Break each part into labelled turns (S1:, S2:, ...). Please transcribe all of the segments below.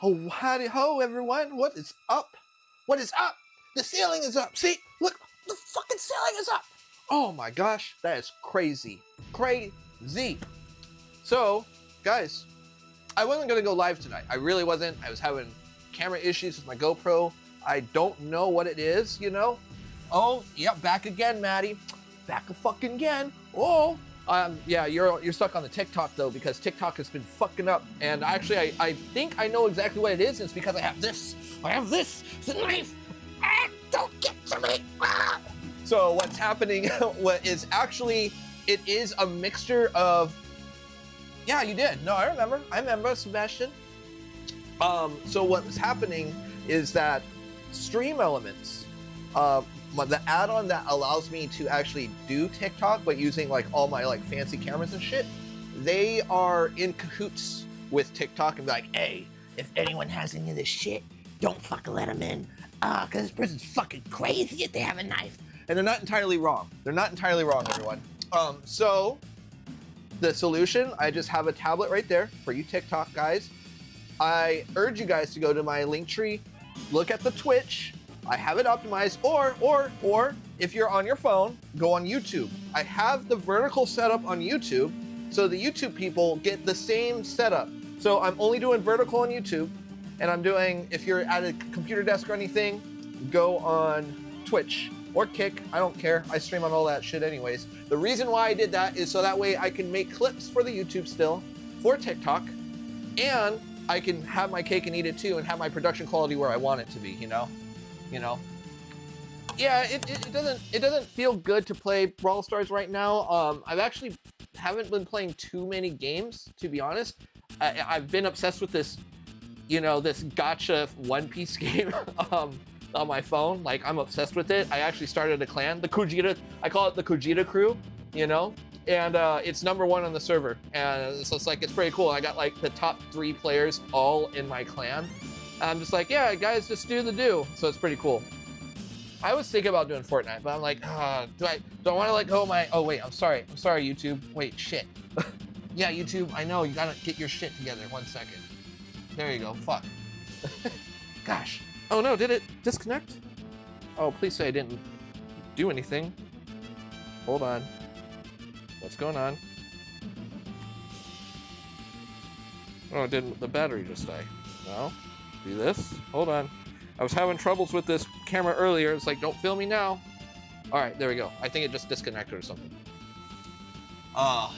S1: Oh, howdy ho, everyone. What is up? What is up? The ceiling is up. See, look, the fucking ceiling is up. Oh my gosh, that is crazy. Crazy. So, guys, I wasn't going to go live tonight. I really wasn't. I was having camera issues with my GoPro. I don't know what it is, you know? Oh, yep, back again, Maddie. Back a fucking again. Oh, yeah, you're stuck on the TikTok though, because TikTok has been fucking up. And actually, I think I know exactly what it is. It's because I have this. It's a knife. Ah, don't get to me. Ah. So what's happening? What is actually? It is a mixture of. Yeah, you did. No, I remember, Sebastian. So what was happening is that Stream Elements, the add-on that allows me to actually do TikTok, but using like all my like fancy cameras and shit, they are in cahoots with TikTok and be like, hey, if anyone has any of this shit, don't fucking let them in, cause this person's fucking crazy if they have a knife. And they're not entirely wrong. They're not entirely wrong, everyone. So the solution, I just have a tablet right there for you TikTok guys. I urge you guys to go to my Linktree, look at the Twitch. I have it optimized, or if you're on your phone, go on YouTube. I have the vertical setup on YouTube, so the YouTube people get the same setup. So I'm only doing vertical on YouTube, and I'm doing, if you're at a computer desk or anything, go on Twitch or Kick, I don't care. I stream on all that shit anyways. The reason why I did that is so that way I can make clips for the YouTube still, for TikTok, and I can have my cake and eat it too, and have my production quality where I want it to be, you know? Yeah, it doesn't feel good to play Brawl Stars right now. I've actually haven't been playing too many games, to be honest. I've been obsessed with this, this gacha One Piece game on my phone. Like, I'm obsessed with it. I actually started a clan, the Kujita. I call it the Kujita crew, and it's #1 on the server. And so it's pretty cool. I got like the top 3 players all in my clan. I'm just like, yeah, guys, just do the do. So it's pretty cool. I was thinking about doing Fortnite, but I'm like, do I want to let go of my, oh wait, I'm sorry, YouTube. Wait, shit. Yeah, YouTube, I know, you gotta get your shit together. 1 second. There you go, fuck. Gosh. Oh no, did it disconnect? Oh, please say I didn't do anything. Hold on. What's going on? Oh, didn't the battery just die? No. Do this. Hold on. I was having troubles with this camera earlier. It's like, don't film me now. All right, there we go. I think it just disconnected or something. Oh,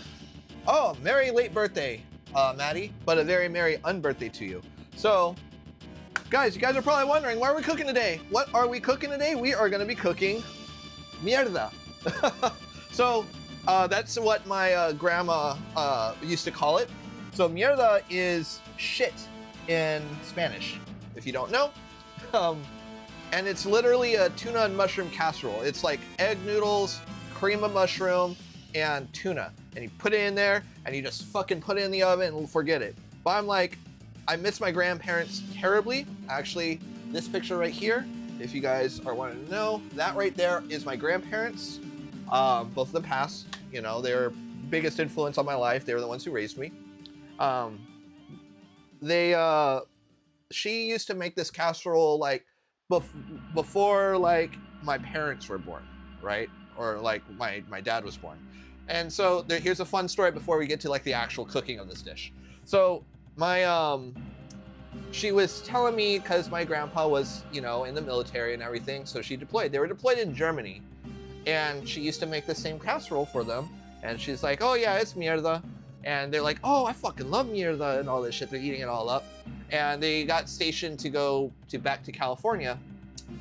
S1: merry late birthday, Maddie, but a very merry unbirthday to you. So, guys, you guys are probably wondering, what are we cooking today? What are we cooking today? We are gonna be cooking mierda. So, that's what my grandma used to call it. So mierda is shit in Spanish, if you don't know. And it's literally a tuna and mushroom casserole. It's like egg noodles, cream of mushroom, and tuna. And you put it in there, and you just fucking put it in the oven and forget it. But I'm like, I miss my grandparents terribly. Actually, this picture right here, if you guys are wanting to know, that right there is my grandparents. Both of them passed. They're biggest influence on my life. They were the ones who raised me. She used to make this casserole like before like my parents were born, right? Or like my dad was born. And so here's a fun story before we get to like the actual cooking of this dish. So she was telling me, because my grandpa was, in the military and everything, so she deployed. They were deployed in Germany, and she used to make the same casserole for them. And she's like, oh yeah, it's mierda. And they're like, oh, I fucking love mierda and all this shit. They're eating it all up. And they got stationed to go back to California.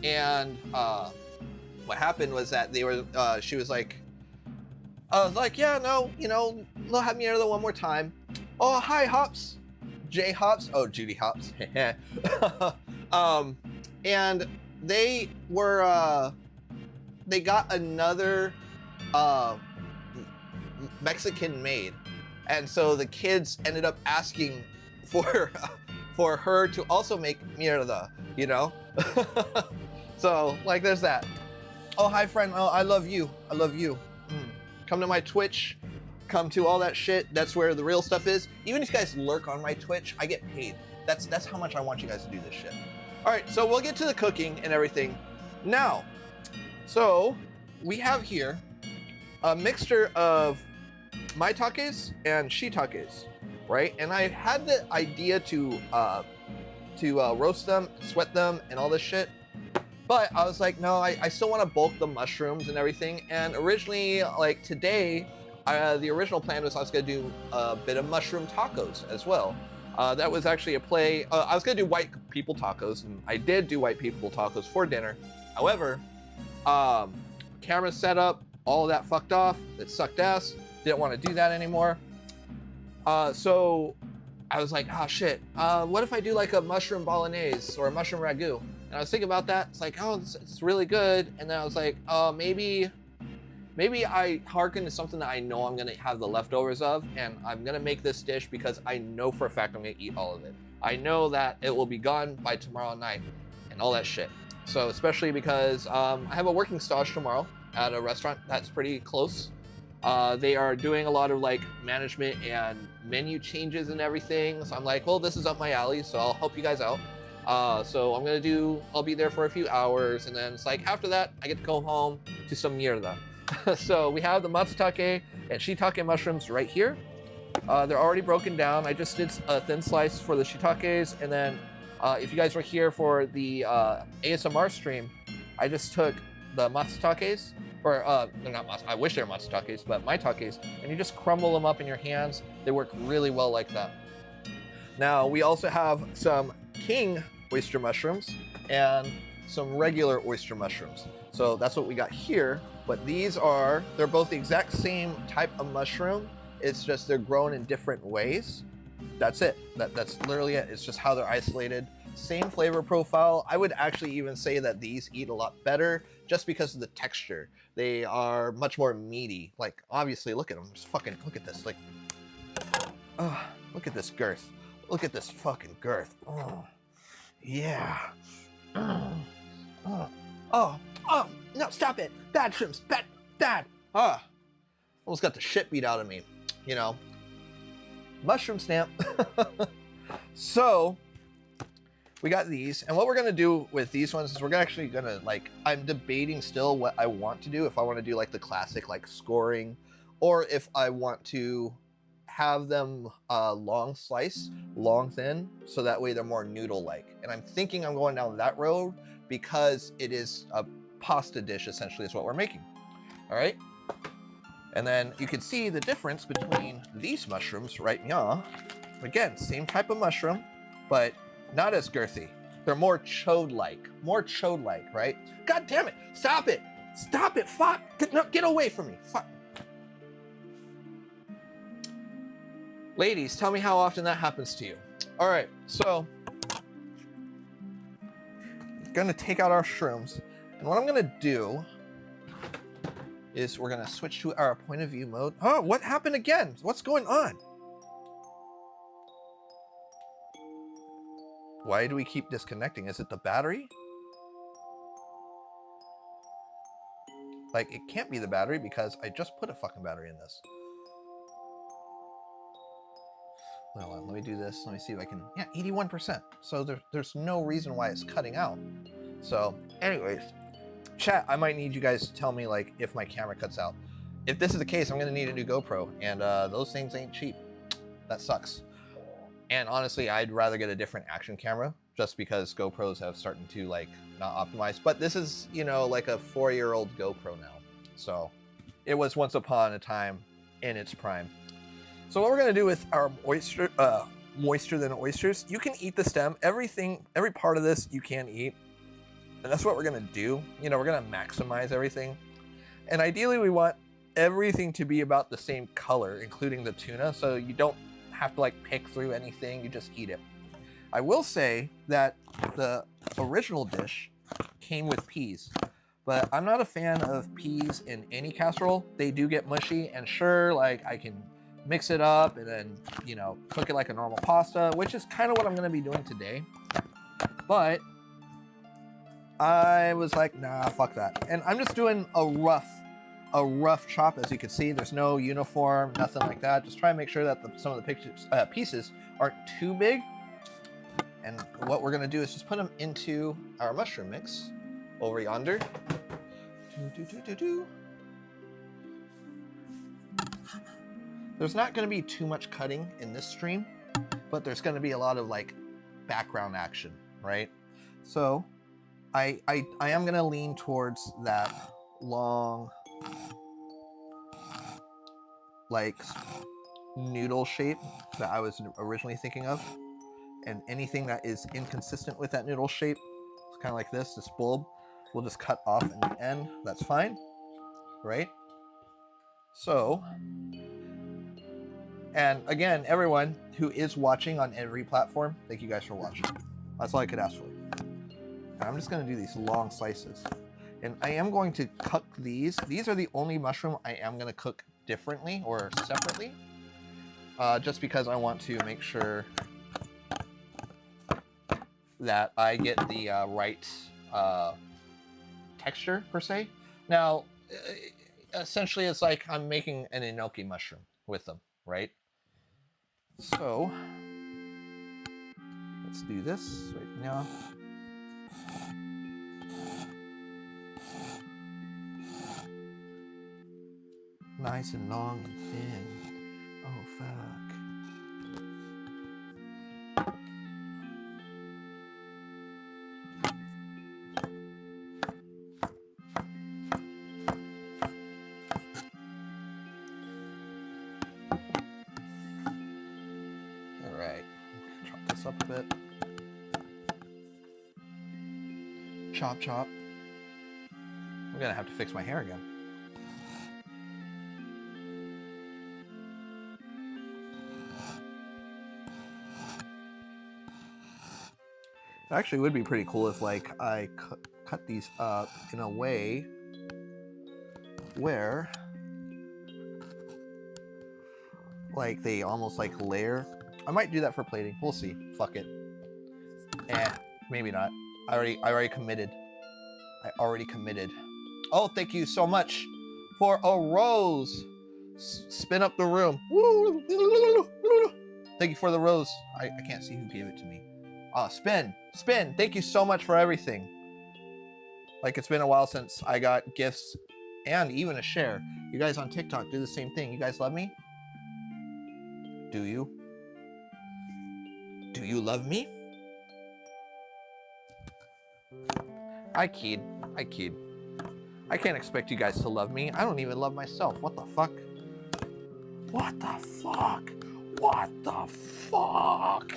S1: And what happened was that she was like, yeah, no, they'll have mierda one more time. Oh, hi, Hops. Jay Hops. Oh, Judy Hops. And they were, they got another Mexican maid. And so the kids ended up asking for her to also make mierda, So, like, there's that. Oh, hi, friend. Oh, I love you. I love you. Come to my Twitch. Come to all that shit. That's where the real stuff is. Even if you guys lurk on my Twitch, I get paid. That's how much I want you guys to do this shit. All right, so we'll get to the cooking and everything now. So we have here a mixture of maitakes and shiitakes, right? And I had the idea to roast them, sweat them, and all this shit. But I was like, no, I still want to bulk the mushrooms and everything. And originally, like today, the original plan was I was going to do a bit of mushroom tacos as well. That was actually a play. I was going to do white people tacos, and I did do white people tacos for dinner. However, camera setup, all of that fucked off. It sucked ass. Didn't want to do that anymore. So I was like, oh shit, what if I do like a mushroom bolognese or a mushroom ragu? And I was thinking about that. It's like, oh, it's really good. And then I was like, maybe I hearken to something that I know I'm gonna have the leftovers of, and I'm gonna make this dish because I know for a fact I'm gonna eat all of it. I know that it will be gone by tomorrow night and all that shit. So especially because I have a working stage tomorrow at a restaurant that's pretty close. They are doing a lot of like management and menu changes and everything. So I'm like, well, this is up my alley, so I'll help you guys out. So I'll be there for a few hours, and then it's like after that, I get to go home to some mierda. So we have the matsutake and shiitake mushrooms right here. They're already broken down. I just did a thin slice for the shiitakes, and then if you guys were here for the ASMR stream, I just took the matsutakes, or they're not matsu, I wish they were matsutakes, but maitakes, and you just crumble them up in your hands. They work really well like that. Now we also have some king oyster mushrooms and some regular oyster mushrooms. So that's what we got here, but they're both the exact same type of mushroom. It's just they're grown in different ways. That's it. That's literally it. It's just how they're isolated. Same flavor profile. I would actually even say that these eat a lot better just because of the texture. They are much more meaty. Like, obviously, look at them. Just fucking, look at this. Like, oh, look at this girth. Look at this fucking girth. Oh, yeah. Oh, no, stop it. Bad shrimps, bad. Almost got the shit beat out of me, you know. Mushroom stamp. So, we got these, and what we're gonna do with these ones is we're actually gonna, like, I'm debating still what I want to do, if I want to do like the classic like scoring, or if I want to have them long slice, long thin, so that way they're more noodle-like. And I'm thinking I'm going down that road because it is a pasta dish, essentially, is what we're making. All right. And then you can see the difference between these mushrooms right here. Again, same type of mushroom, but not as girthy. They're more chode-like, right? God damn it, stop it, fuck, get away from me, fuck. Ladies, tell me how often that happens to you. All right, so I'm gonna take out our shrooms, and what I'm gonna do is we're gonna switch to our point of view mode. Oh, what happened again? What's going on? Why do we keep disconnecting? Is it the battery? Like, it can't be the battery because I just put a fucking battery in this. Hold on, let me do this. Let me see if I can, yeah, 81%. So there's no reason why it's cutting out. So anyways, chat, I might need you guys to tell me like if my camera cuts out. If this is the case, I'm gonna need a new GoPro, and those things ain't cheap. That sucks. And honestly, I'd rather get a different action camera just because GoPros have started to like not optimize. But this is, you know, like a 4-year-old GoPro now. So it was once upon a time in its prime. So what we're gonna do with our oyster, moister than oysters, you can eat the stem. Everything, every part of this you can eat. And that's what we're gonna do. You know, we're gonna maximize everything. And ideally we want everything to be about the same color, including the tuna. So you don't have to like pick through anything, you just eat it. I will say that the original dish came with peas, but I'm not a fan of peas in any casserole. They do get mushy, and sure, like I can mix it up and then, you know, cook it like a normal pasta, which is kind of what I'm gonna be doing today. But I was like, nah, fuck that. And I'm just doing a rough chop. As you can see, there's no uniform, nothing like that. Just try and make sure that some of the pieces aren't too big. And what we're gonna do is just put them into our mushroom mix over yonder. There's not gonna be too much cutting in this stream, but there's gonna be a lot of like background action, right? So I am gonna lean towards that long, like noodle shape that I was originally thinking of. And anything that is inconsistent with that noodle shape, it's kind of like this bulb, we'll just cut off in the end. That's fine, right? So, and again, everyone who is watching on every platform, thank you guys for watching. That's all I could ask for. And I'm just gonna do these long slices. And I am going to cook these. These are the only mushroom I am gonna cook differently or separately, just because I want to make sure that I get the right texture, per se. Now, essentially, it's like I'm making an enoki mushroom with them, right? So, let's do this right now. Nice and long and thin. Oh, fuck. Up a bit. Chop, chop. I'm gonna have to fix my hair again. It actually would be pretty cool if, like, I cut these up in a way where, like, they almost like layer. I might do that for plating. We'll see. Fuck it. Maybe not. I already committed. I already committed. Oh, thank you so much for a rose. Spin up the room. Thank you for the rose. I can't see who gave it to me. Spin. Thank you so much for everything. Like, it's been a while since I got gifts and even a share. You guys on TikTok do the same thing. You guys love me? Do you? Do you love me? I keyed. I can't expect you guys to love me. I don't even love myself. What the fuck? What the fuck? What the fuck?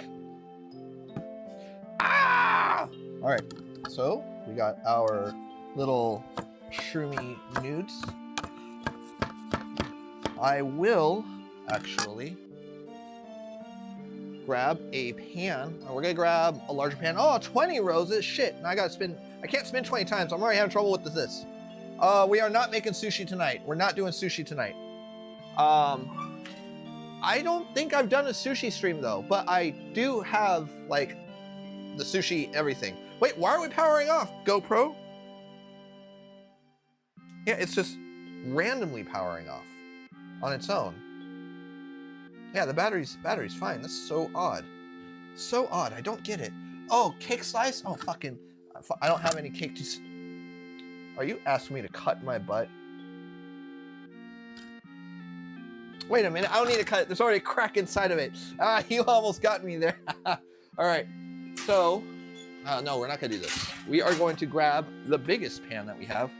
S1: Ah! All right, so we got our little shroomy nudes. I will actually grab a pan. We're gonna grab a larger pan. Oh, 20 roses, shit. Now I gotta spin, I can't spin 20 times. I'm already having trouble with this. We are not making sushi tonight. We're not doing sushi tonight. I don't think I've done a sushi stream though, but I do have like the sushi everything. Wait, why are we powering off, GoPro? Yeah, it's just randomly powering off on its own. Yeah, the battery's fine. That's so odd. So odd. I don't get it. Oh, cake slice? Oh, fucking. I don't have any cake to. Are you asking me to cut my butt? Wait a minute. I don't need to cut it. There's already a crack inside of it. Ah, you almost got me there. All right. So, no, we're not going to do this. We are going to grab the biggest pan that we have.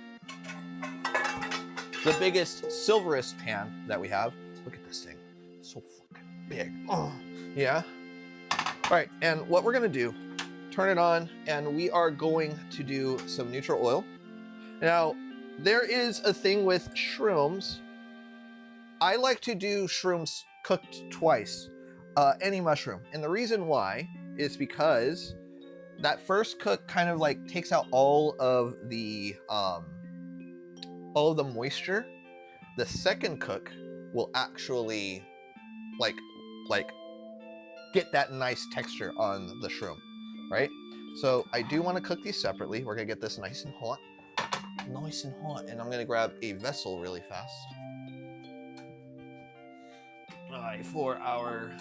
S1: The biggest, silverest pan that we have. Look at this thing. So fucking big. Oh, yeah. All right, and what we're gonna do, turn it on, and we are going to do some neutral oil. Now, there is a thing with shrooms. I like to do shrooms cooked twice, any mushroom. And the reason why is because that first cook kind of like takes out all of the moisture. The second cook will actually like get that nice texture on the shroom, right? So I do want to cook these separately. We're gonna get this nice and hot, and I'm gonna grab a vessel really fast. All right, for our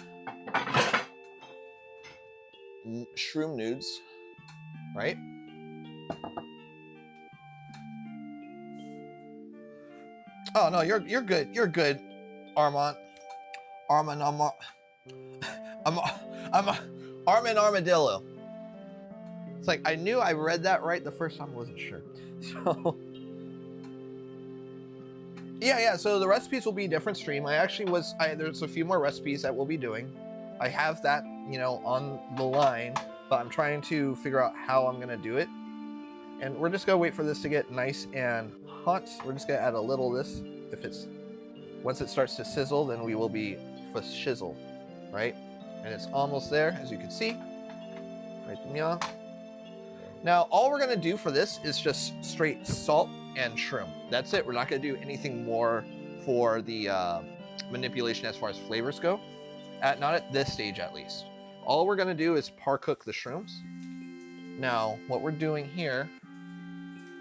S1: shroom nudes, right? Oh no, you're good. You're good, Armand. Armand, Armand Armadillo. It's like I knew I read that right the first time. I wasn't sure. So yeah. So the recipes will be a different stream. There's a few more recipes that we'll be doing. I have that, you know, on the line, but I'm trying to figure out how I'm gonna do it. And we're just gonna wait for this to get nice and hot. We're just gonna add a little of this. Once it starts to sizzle, then we will be for shizzle, right? And it's almost there, as you can see. Right, yeah. Now, all we're gonna do for this is just straight salt and shroom. That's it. We're not gonna do anything more for the manipulation as far as flavors go. Not at this stage, at least. All we're gonna do is par cook the shrooms. Now, what we're doing here,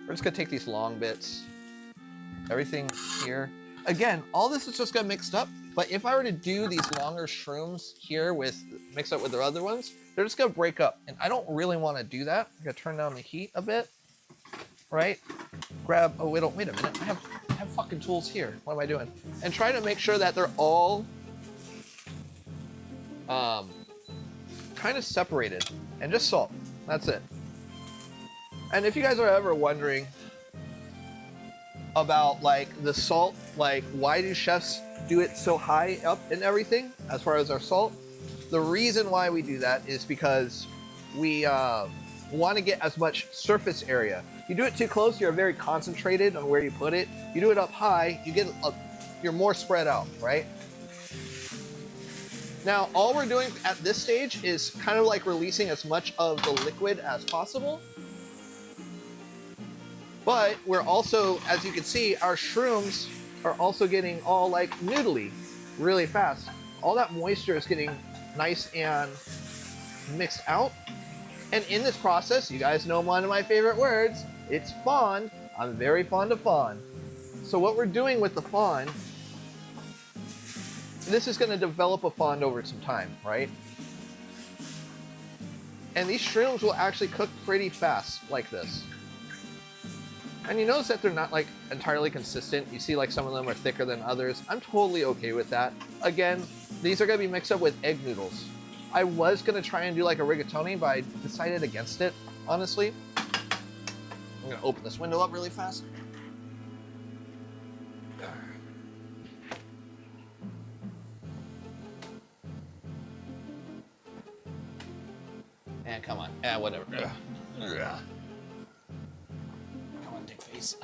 S1: we're just gonna take these long bits, everything here. Again, all this is just gonna mixed up, but if I were to do these longer shrooms here mixed up with the other ones, they're just gonna break up. And I don't really wanna do that. I'm gonna turn down the heat a bit, right? Wait a minute, I have fucking tools here. What am I doing? And try to make sure that they're all kind of separated, and just salt. That's it. And if you guys are ever wondering about like the salt, like why do chefs do it so high up and everything as far as our salt, the reason why we do that is because we want to get as much surface area. You do it too close, you're very concentrated on where you put it. You do it up high, you're more spread out, right? Now, all we're doing at this stage is kind of like releasing as much of the liquid as possible. But we're also, as you can see, our shrooms are also getting all like noodly really fast. All that moisture is getting nice and mixed out. And in this process, you guys know one of my favorite words, it's fond. I'm very fond of fond. So what we're doing with the fond, this is going to develop a fond over some time, right? And these shrooms will actually cook pretty fast like this. And you notice that they're not like entirely consistent. You see like some of them are thicker than others. I'm totally okay with that. Again, these are going to be mixed up with egg noodles. I was going to try and do like a rigatoni, but I decided against it, honestly. I'm going to open this window up really fast. And come on, whatever. Come on, dick face.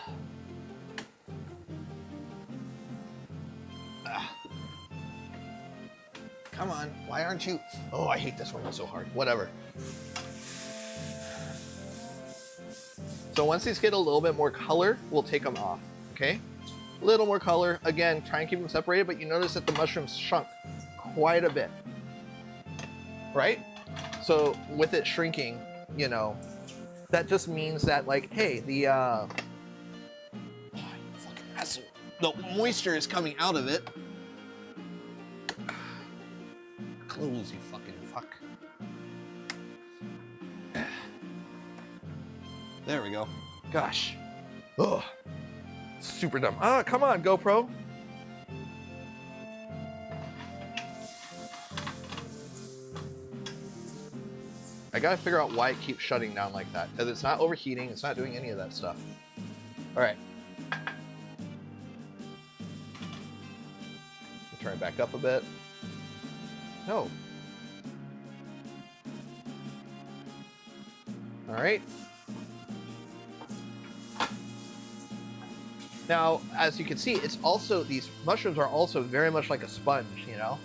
S1: Come on, why aren't you? Oh, I hate this window so hard. Whatever. So once these get a little bit more color, we'll take them off, okay? A little more color. Again, try and keep them separated, but you notice that the mushrooms shrunk quite a bit, right? So with it shrinking, you know, that just means that like, hey, the moisture is coming out of it. Close, you fucking fuck. There we go. Gosh. Ugh. Super dumb. Ah, come on, GoPro. I gotta figure out why it keeps shutting down like that. Because it's not overheating, it's not doing any of that stuff. Alright. Turn it back up a bit. No. Alright. Now, as you can see, it's also, these mushrooms are also very much like a sponge, you know?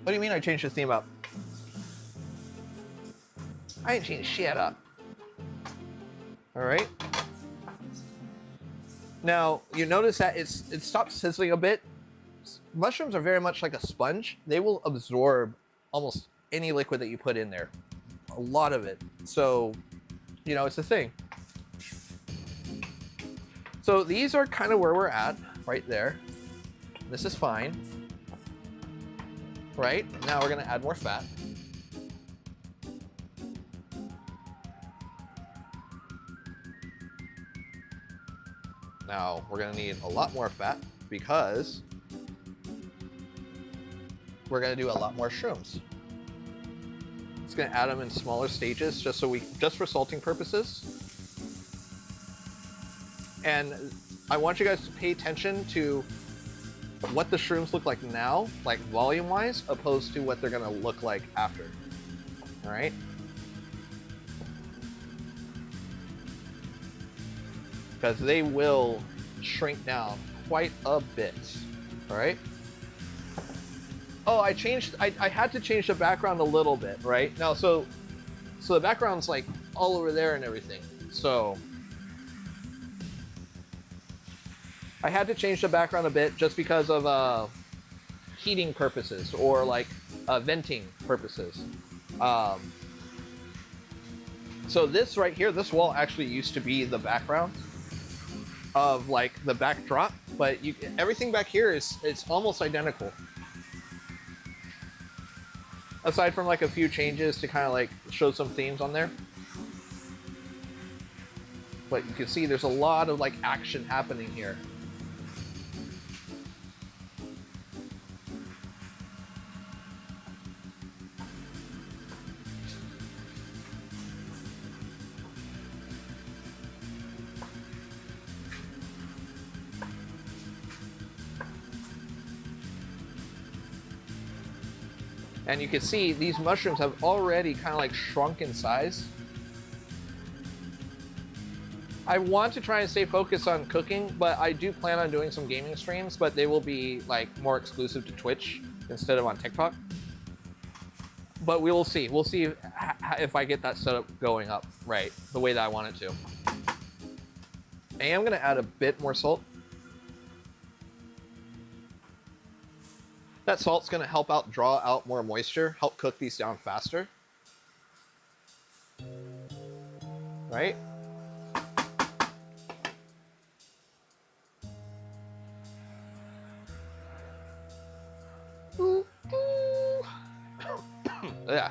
S1: What do you mean I changed the theme up? I ain't changed shit up. Alright. Now, you notice that it stops sizzling a bit. Mushrooms are very much like a sponge. They will absorb almost any liquid that you put in there. A lot of it. So, you know, it's a thing. So these are kind of where we're at, right there. This is fine. right? Now we're gonna add more fat. Now we're gonna need a lot more fat because we're gonna do a lot more shrooms. It's gonna add them in smaller stages just for salting purposes. And I want you guys to pay attention to what the shrooms look like now, like volume-wise, opposed to what they're gonna look like after. All right? Because they will shrink down quite a bit. All right? Oh, I had to change the background a little bit, right? Now, so the background's like all over there and everything. So I had to change the background a bit just because of heating purposes or like venting purposes. So this right here, this wall actually used to be the background of like the backdrop, but everything back here it's almost identical. Aside from like a few changes to kind of like show some themes on there. But you can see there's a lot of like action happening here. And you can see these mushrooms have already kind of like shrunk in size. I want to try and stay focused on cooking, but I do plan on doing some gaming streams, but they will be like more exclusive to Twitch instead of on TikTok. But we will see. We'll see if I get that setup going up right, the way that I want it to. I am gonna add a bit more salt. That salt's gonna help out draw out more moisture, help cook these down faster. Right? Yeah.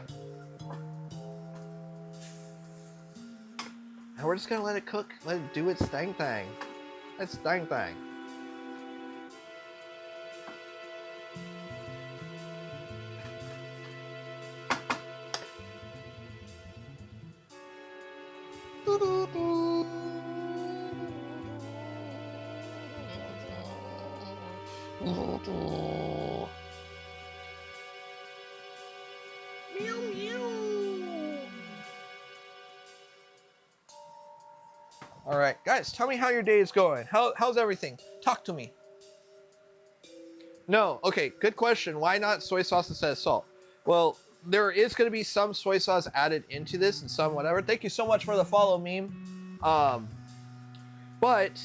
S1: And we're just gonna let it cook, let it do its dang thing. Its dang thing. All right, guys, tell me how your day is going. How's everything? Talk to me. No, okay, good question. Why not soy sauce instead of salt? Well, there is going to be some soy sauce added into this and some whatever. Thank you so much for the follow, meme. But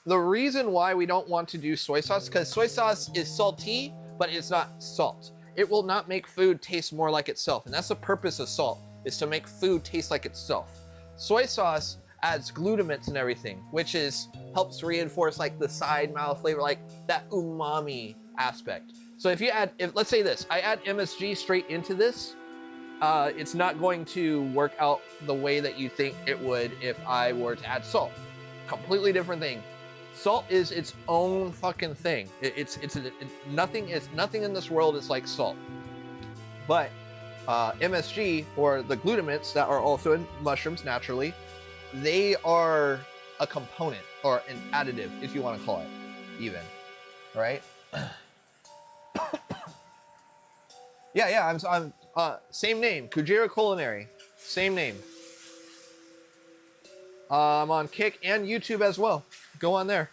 S1: the reason why we don't want to do soy sauce, because soy sauce is salty, but it's not salt. It will not make food taste more like itself. And that's the purpose of salt, is to make food taste like itself. Soy sauce adds glutamates and everything, which helps reinforce like the side mouth flavor, like that umami aspect. So if let's say this, I add MSG straight into this, it's not going to work out the way that you think it would if I were to add salt. Completely different thing. Salt is its own fucking thing. Nothing in this world is like salt. But MSG, or the glutamates that are also in mushrooms naturally, they are a component or an additive, if you want to call it, even, right? yeah. I'm same name, Kujira Culinary, same name. I'm on Kick and YouTube as well. Go on there.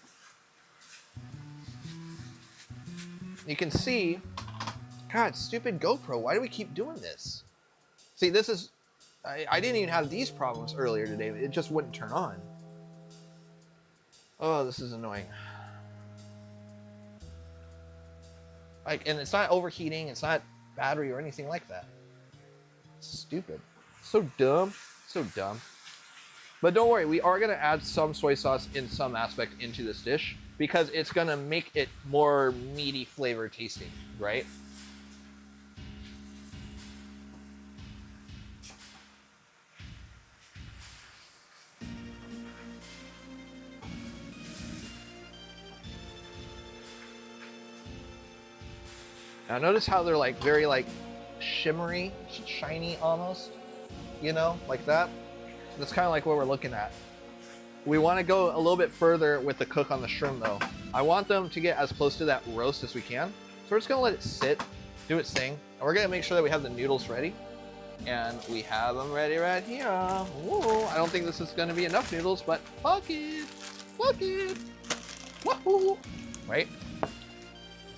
S1: You can see, God, stupid GoPro. Why do we keep doing this? See, this is. I didn't even have these problems earlier today. It just wouldn't turn on. Oh, this is annoying. Like, and it's not overheating. It's not battery or anything like that. Stupid. So dumb. So dumb. But don't worry, we are going to add some soy sauce in some aspect into this dish because it's going to make it more meaty flavor tasting, right? Now notice how they're like very like shimmery, shiny almost, you know, like that. That's kind of like what we're looking at. We want to go a little bit further with the cook on the shrimp though. I want them to get as close to that roast as we can. So we're just gonna let it sit, do its thing. And we're gonna make sure that we have the noodles ready. And we have them ready right here. Ooh, I don't think this is gonna be enough noodles, but fuck it. Fuck it. Woohoo. Right?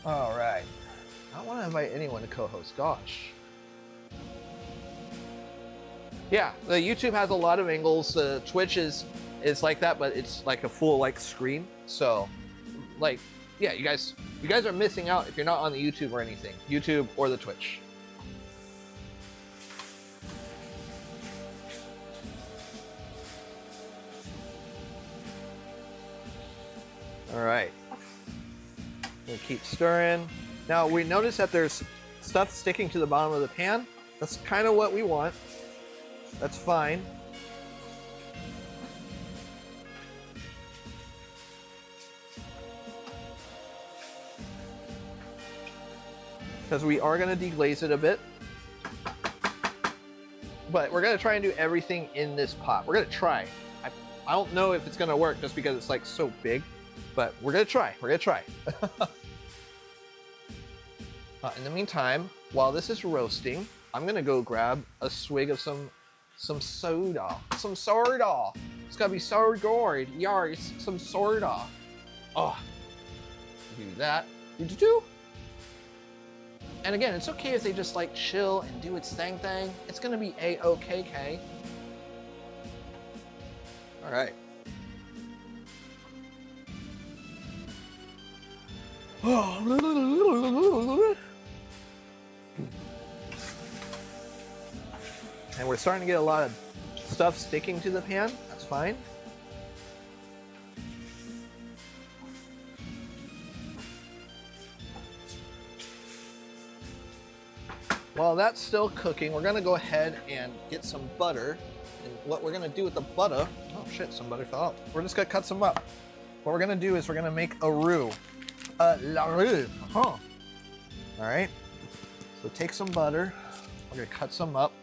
S1: All right. I don't want to invite anyone to co-host, gosh. Yeah, the YouTube has a lot of angles. Twitch is like that, but it's like a full like screen. So, like, yeah, you guys are missing out if you're not on the YouTube or anything, YouTube or the Twitch. All right, we'll keep stirring. Now we notice that there's stuff sticking to the bottom of the pan. That's kind of what we want. That's fine. Because we are going to deglaze it a bit. But we're going to try and do everything in this pot. We're going to try. I don't know if it's going to work just because it's like so big, but we're going to try. We're going to try. In the meantime, while this is roasting, I'm going to go grab a swig of some soda. Some soda. It's got to be so good. Yeah, some soda. Oh, do that. Do. And again, it's okay if they just like chill and do its thing. It's gonna be A-OK-K. All right. And we're starting to get a lot of stuff sticking to the pan. That's fine. While that's still cooking, we're gonna go ahead and get some butter. And what we're gonna do with the butter, oh shit, some butter fell out. We're just gonna cut some up. What we're gonna do is we're gonna make a roux. La roux, All right, so take some butter. We're gonna cut some up.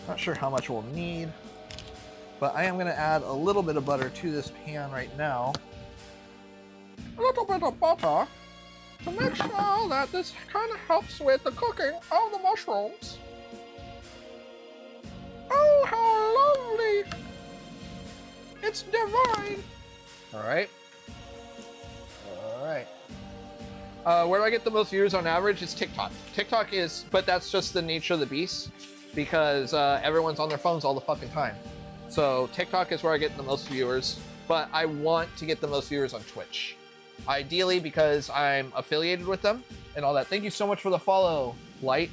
S1: Not sure how much we'll need, but I am gonna add a little bit of butter to this pan right now. A little bit of butter. To make sure that this kind of helps with the cooking of the mushrooms. Oh, how lovely! It's divine! Alright. Alright. Where do I get the most viewers on average? It's TikTok. TikTok is, but that's just the nature of the beast because everyone's on their phones all the fucking time. So TikTok is where I get the most viewers, but I want to get the most viewers on Twitch. Ideally, because I'm affiliated with them and all that. Thank you so much for the follow, Light.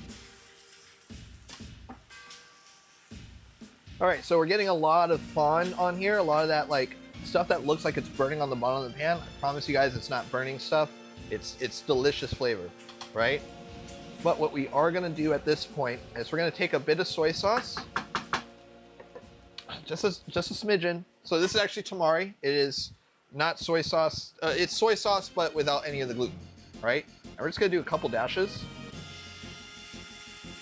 S1: All right, so we're getting a lot of fond on here. A lot of that like stuff that looks like it's burning on the bottom of the pan. I promise you guys it's not burning stuff. It's delicious flavor, right? But what we are gonna do at this point is we're gonna take a bit of soy sauce. Just a smidgen. So this is actually tamari. It is not soy sauce. It's soy sauce, but without any of the gluten, right? And we're just gonna do a couple dashes.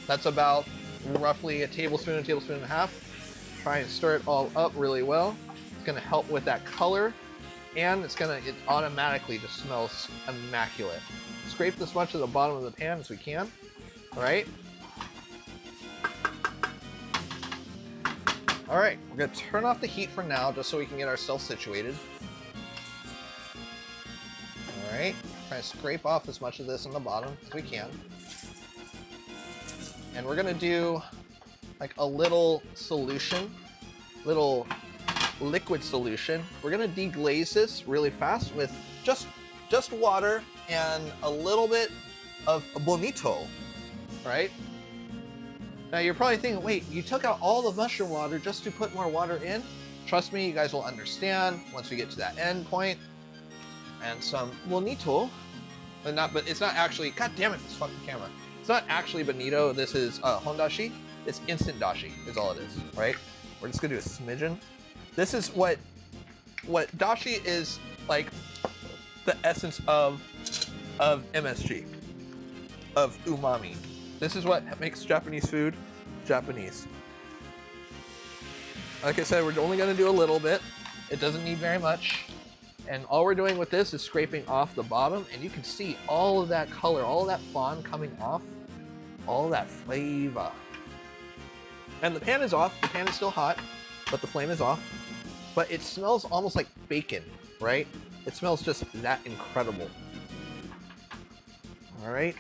S1: That's about roughly a tablespoon and a half. Try and stir it all up really well. It's gonna help with that color, and it automatically just smells immaculate. Scrape as much of the bottom of the pan as we can, all right? All right, we're gonna turn off the heat for now, just so we can get ourselves situated. All right, try to scrape off as much of this on the bottom as we can. And we're gonna do like a little solution, little liquid solution. We're gonna deglaze this really fast with just water and a little bit of bonito, right? Now you're probably thinking, wait, you took out all the mushroom water just to put more water in? Trust me, you guys will understand once we get to that end point. And some bonito, but it's not actually, god damn it, this fucking camera. It's not actually bonito, this is hondashi. It's instant dashi is all it is, right? We're just gonna do a smidgen. This is what dashi is, like the essence of MSG. of umami. This is what makes Japanese food Japanese. Like I said, we're only gonna do a little bit. It doesn't need very much. And all we're doing with this is scraping off the bottom, and you can see all of that color, all of that fond coming off, all of that flavor. And the pan is off. The pan is still hot, but the flame is off. But it smells almost like bacon, right? It smells just that incredible. All right.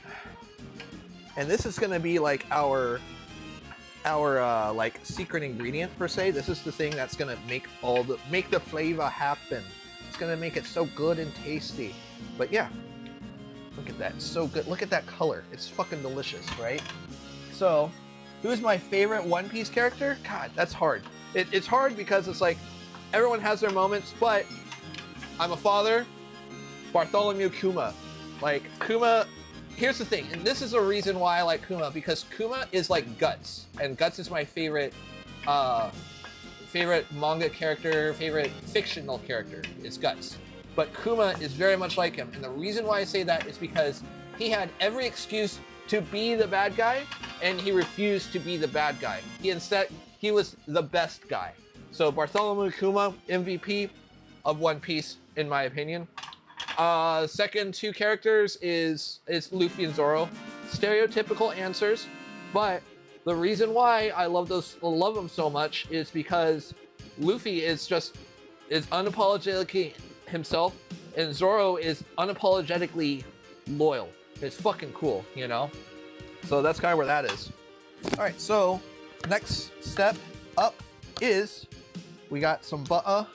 S1: And this is gonna be like our like secret ingredient per se. This is the thing that's gonna make the flavor happen. It's gonna make it so good and tasty. But yeah, look at that, it's so good. Look at that color, it's fucking delicious, right? So, who's my favorite One Piece character? God, that's hard. It's hard because it's like, everyone has their moments, but I'm a father, Bartholomew Kuma. Like, Kuma, here's the thing, and this is a reason why I like Kuma, because Kuma is like Guts, and Guts is my favorite manga character, favorite fictional character is Guts. But Kuma is very much like him, and the reason why I say that is because he had every excuse to be the bad guy, and he refused to be the bad guy. He was the best guy. So Bartholomew Kuma, MVP of One Piece, in my opinion. Second two characters is Luffy and Zoro. Stereotypical answers, but the reason why I love them so much is because Luffy is unapologetically himself, and Zoro is unapologetically loyal. It's fucking cool, you know? So that's kind of where that is. All right, so next step up is we got some butter.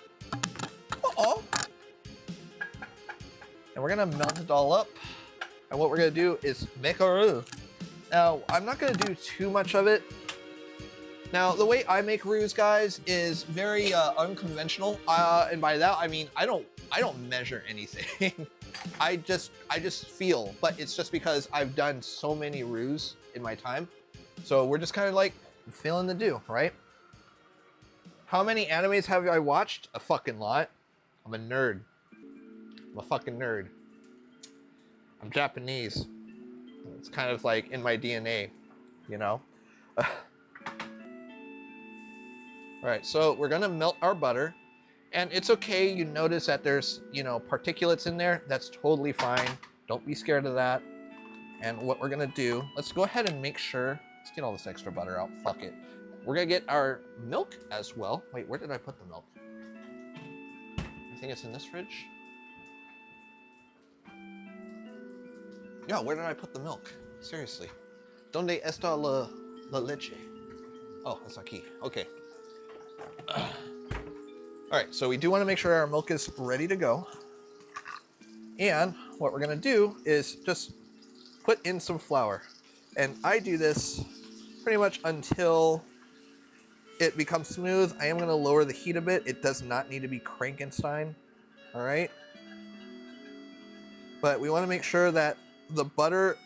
S1: And we're gonna melt it all up. And what we're gonna do is make a roux. Now, I'm not gonna do too much of it. Now, the way I make roux, guys, is very unconventional. And by that, I mean, I don't measure anything. I just feel, but it's just because I've done so many roux in my time. So we're just kind of like feeling the dew, right? How many animes have I watched? A fucking lot. I'm a nerd. I'm a fucking nerd. I'm Japanese. It's kind of like in my DNA, you know? All right, so we're gonna melt our butter, and it's okay. You notice that there's, you know, particulates in there. That's totally fine. Don't be scared of that. And what we're gonna do, let's go ahead and make sure, let's get all this extra butter out, fuck it. We're gonna get our milk as well. Wait, where did I put the milk? I think it's in this fridge. Yeah, where did I put the milk? Seriously. ¿Dónde está la leche? Oh, it's aquí. Okay. All right, so we do want to make sure our milk is ready to go. And what we're gonna do is just put in some flour. And I do this pretty much until it becomes smooth. I am gonna lower the heat a bit. It does not need to be Frankenstein, all right? But we wanna make sure that the butter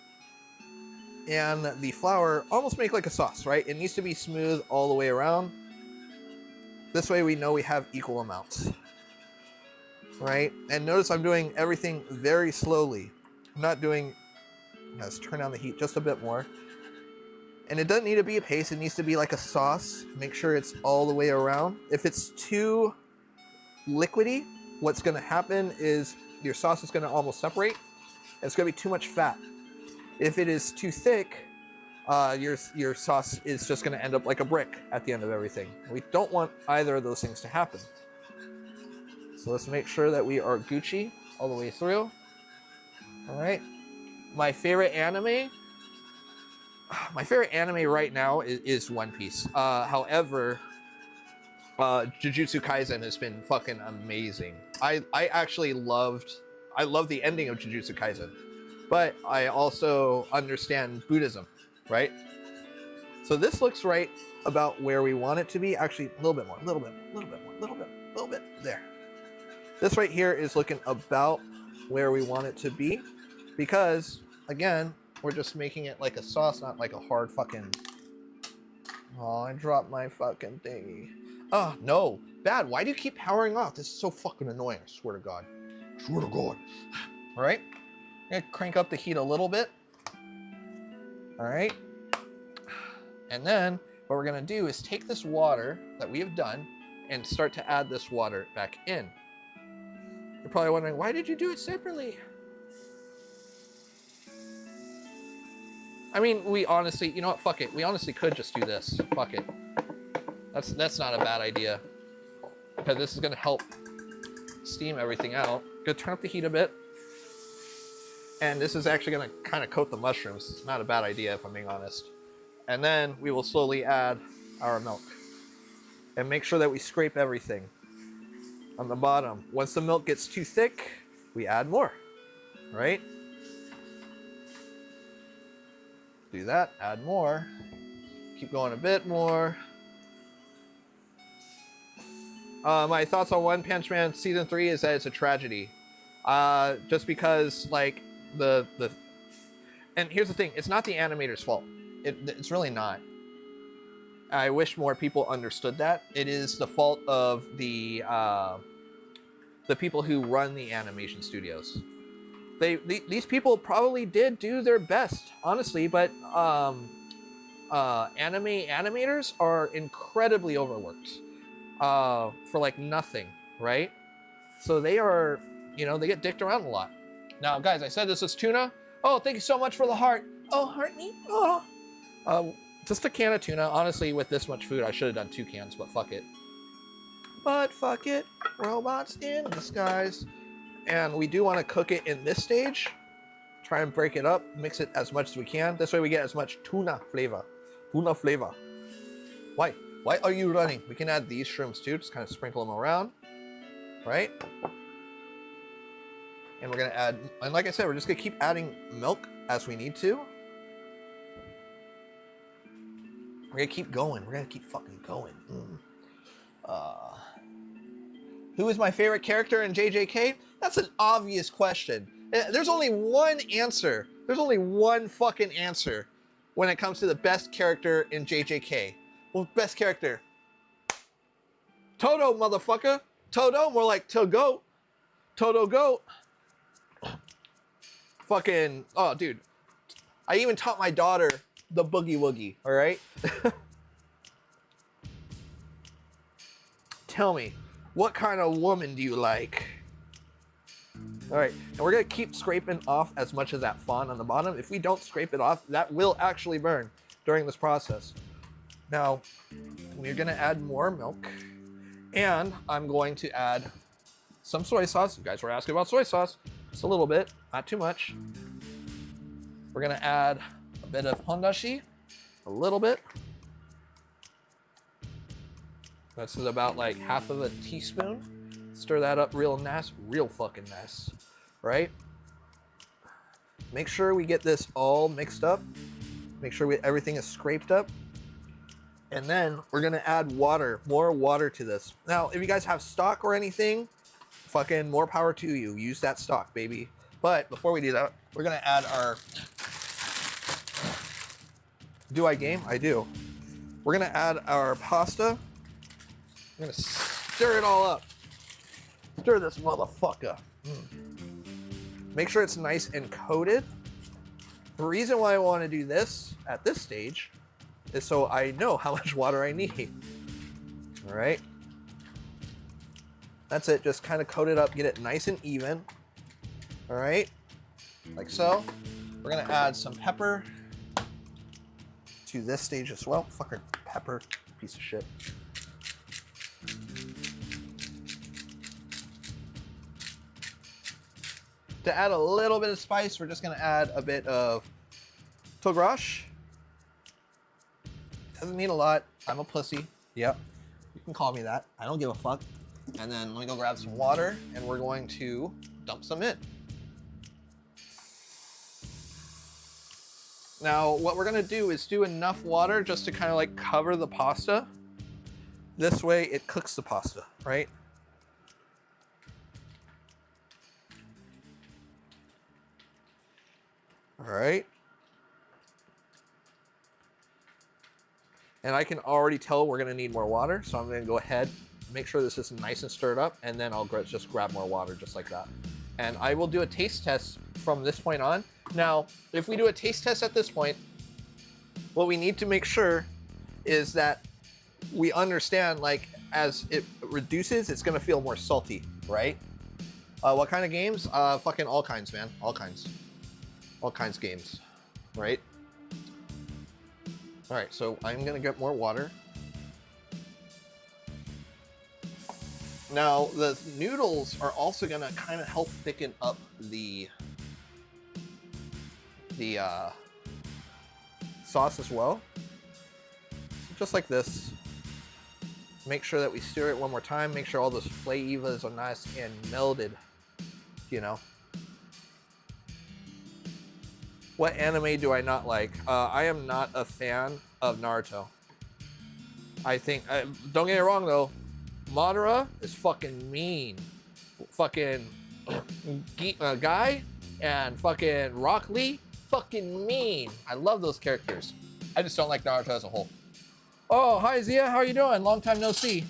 S1: and the flour almost make like a sauce, right? It needs to be smooth all the way around. This way we know we have equal amounts, right? And notice I'm doing everything very slowly. I'm not doing, let's turn down the heat just a bit more. And it doesn't need to be a paste, it needs to be like a sauce. Make sure it's all the way around. If it's too liquidy, what's gonna happen is your sauce is gonna almost separate. It's gonna be too much fat. If it is too thick, your sauce is just gonna end up like a brick at the end of everything. We don't want either of those things to happen. So let's make sure that we are Gucci all the way through. All right. My favorite anime right now is One Piece. However, Jujutsu Kaisen has been fucking amazing. I love the ending of Jujutsu Kaisen, but I also understand Buddhism, right? So this looks right about where we want it to be. Actually, a little bit more, there. This right here is looking about where we want it to be, because again, we're just making it like a sauce, not like a hard fucking, oh, I dropped my fucking thingy. Oh, no, bad. Why do you keep powering off? This is so fucking annoying, I swear to God. Swear to God. All right, I'm gonna crank up the heat a little bit. All right. And then what we're gonna do is take this water that we have done and start to add this water back in. You're probably wondering, why did you do it separately? I mean, we honestly, you know what, fuck it. We honestly could just do this, fuck it. That's not a bad idea. Because this is gonna help steam everything out. Gonna turn up the heat a bit. And this is actually gonna kind of coat the mushrooms. It's not a bad idea if I'm being honest. And then we will slowly add our milk. And make sure that we scrape everything on the bottom. Once the milk gets too thick, we add more, right? Do that, add more. Keep going a bit more. My thoughts on One Punch Man Season 3 is that it's a tragedy. Just because, like, and here's the thing, it's not the animator's fault. It's really not. I wish more people understood that. It is the fault of the people who run the animation studios. These people probably did do their best, honestly, but animators are incredibly overworked for like nothing, right? So they are, you know, they get dicked around a lot. Now, guys, I said this is tuna. Oh, thank you so much for the heart. Oh, heart me. Oh. Just a can of tuna. Honestly, with this much food, I should have done 2 cans, but fuck it. But fuck it. Robots in disguise. And we do want to cook it in this stage. Try and break it up. Mix it as much as we can. This way we get as much tuna flavor. Tuna flavor. Why? Why are you running? We can add these shrooms too. Just kind of sprinkle them around. Right? And we're going to add... And like I said, we're just going to keep adding milk as we need to. We're gonna keep going. We're gonna keep fucking going. Who is my favorite character in JJK? That's an obvious question. There's only one answer. There's only one fucking answer when it comes to the best character in JJK. Well, best character. Todo, motherfucker. Todo, more like Togo. Todo goat. Fucking, oh, dude. I even taught my daughter the boogie woogie, all right? Tell me, what kind of woman do you like? All right, and we're gonna keep scraping off as much of that fawn on the bottom. If we don't scrape it off, that will actually burn during this process. Now, we're gonna add more milk, and I'm going to add some soy sauce. You guys were asking about soy sauce. Just a little bit, not too much. We're gonna add a bit of hondashi, a little bit. That's about like half of a teaspoon. Stir that up real nice, real fucking nice, right? Make sure we get this all mixed up. Make sure everything is scraped up. And then we're gonna add water, more water to this. Now, if you guys have stock or anything, fucking more power to you. Use that stock, baby. But before we do that, we're gonna add our... Do I game? I do. We're gonna add our pasta. I'm gonna stir it all up. Stir this motherfucker. Make sure it's nice and coated. The reason why I want to do this at this stage is so I know how much water I need. All right. That's it. Just kind of coat it up, get it nice and even. All right. Like so. We're gonna add some pepper to this stage as well. Fucking pepper, piece of shit. To add a little bit of spice, we're just gonna add a bit of togrash. Doesn't need a lot. I'm a pussy. Yep. You can call me that. I don't give a fuck. And then let me go grab some water and we're going to dump some in. Now, what we're gonna do is do enough water just to kind of like cover the pasta. This way it cooks the pasta, right? All right. And I can already tell we're gonna need more water, so I'm gonna go ahead, make sure this is nice and stirred up, and then I'll just grab more water just like that. And I will do a taste test from this point on. Now, if we do a taste test at this point, what we need to make sure is that we understand, like, as it reduces, it's gonna feel more salty, right? What kind of games? Fucking all kinds, man. All kinds games, right? All right, so I'm gonna get more water. Now, the noodles are also gonna kind of help thicken up the sauce as well. So just like this. Make sure that we stir it one more time. Make sure all those flavors are nice and melded, you know. What anime do I not like? I am not a fan of Naruto. I think, don't get me wrong though, Madara is fucking mean. Fucking Guy and fucking Rock Lee, fucking mean. I love those characters. I just don't like Naruto as a whole. Oh, hi Zia, how are you doing? Long time no see.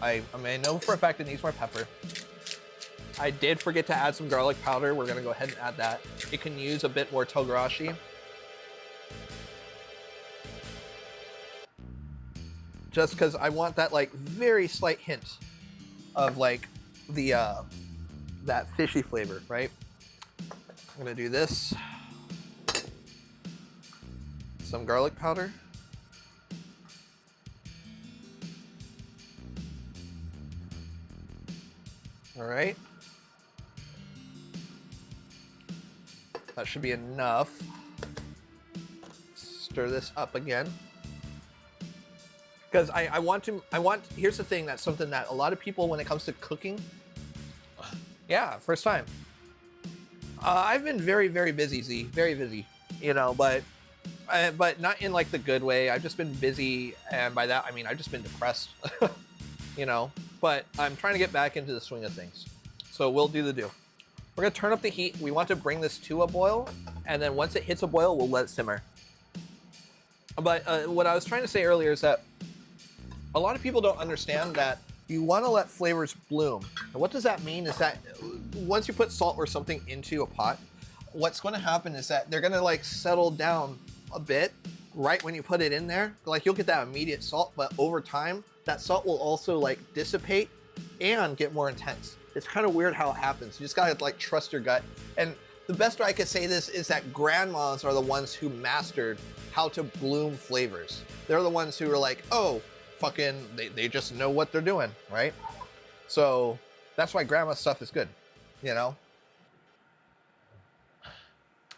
S1: I mean, I know for a fact it needs more pepper. I did forget to add some garlic powder. We're gonna go ahead and add that. It can use a bit more togarashi. Just because I want that like very slight hint of like the that fishy flavor, right? I'm gonna do this. Some garlic powder. All right. That should be enough. Stir this up again. Because here's the thing, that's something that a lot of people, when it comes to cooking, yeah, first time. I've been very, very busy, Z, very busy, you know, but not in like the good way. I've just been busy, and by that, I mean, I've just been depressed, you know, but I'm trying to get back into the swing of things. So we'll do the do. We're gonna turn up the heat. We want to bring this to a boil, and then once it hits a boil, we'll let it simmer. But what I was trying to say earlier is that a lot of people don't understand that you want to let flavors bloom. And what does that mean is that once you put salt or something into a pot, what's going to happen is that they're going to like settle down a bit right when you put it in there. Like you'll get that immediate salt, but over time, that salt will also like dissipate and get more intense. It's kind of weird how it happens. You just got to like trust your gut. And the best way I could say this is that grandmas are the ones who mastered how to bloom flavors. They're the ones who are like, oh, fucking, they just know what they're doing, right? So that's why grandma stuff is good, you know?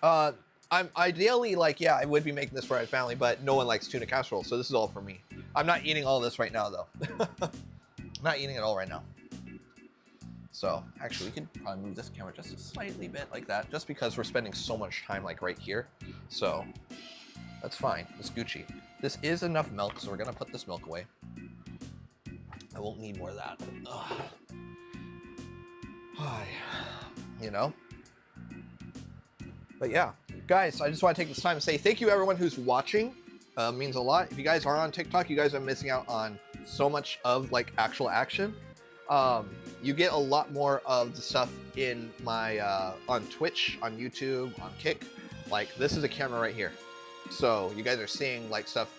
S1: I'm ideally like, yeah, I would be making this for my family, but no one likes tuna casserole, so this is all for me. I'm not eating all this right now, though. I'm not eating it all right now. So actually, we can probably move this camera just a slightly bit like that, just because we're spending so much time like right here. So that's fine. It's Gucci. This is enough milk, so we're gonna put this milk away. I won't need more of that. Ugh. You know? But yeah, guys, I just want to take this time to say thank you everyone who's watching. It means a lot. If you guys are on TikTok, you guys are missing out on so much of like actual action. You get a lot more of the stuff in my on Twitch, on YouTube, on Kick. Like this is a camera right here. So you guys are seeing like stuff,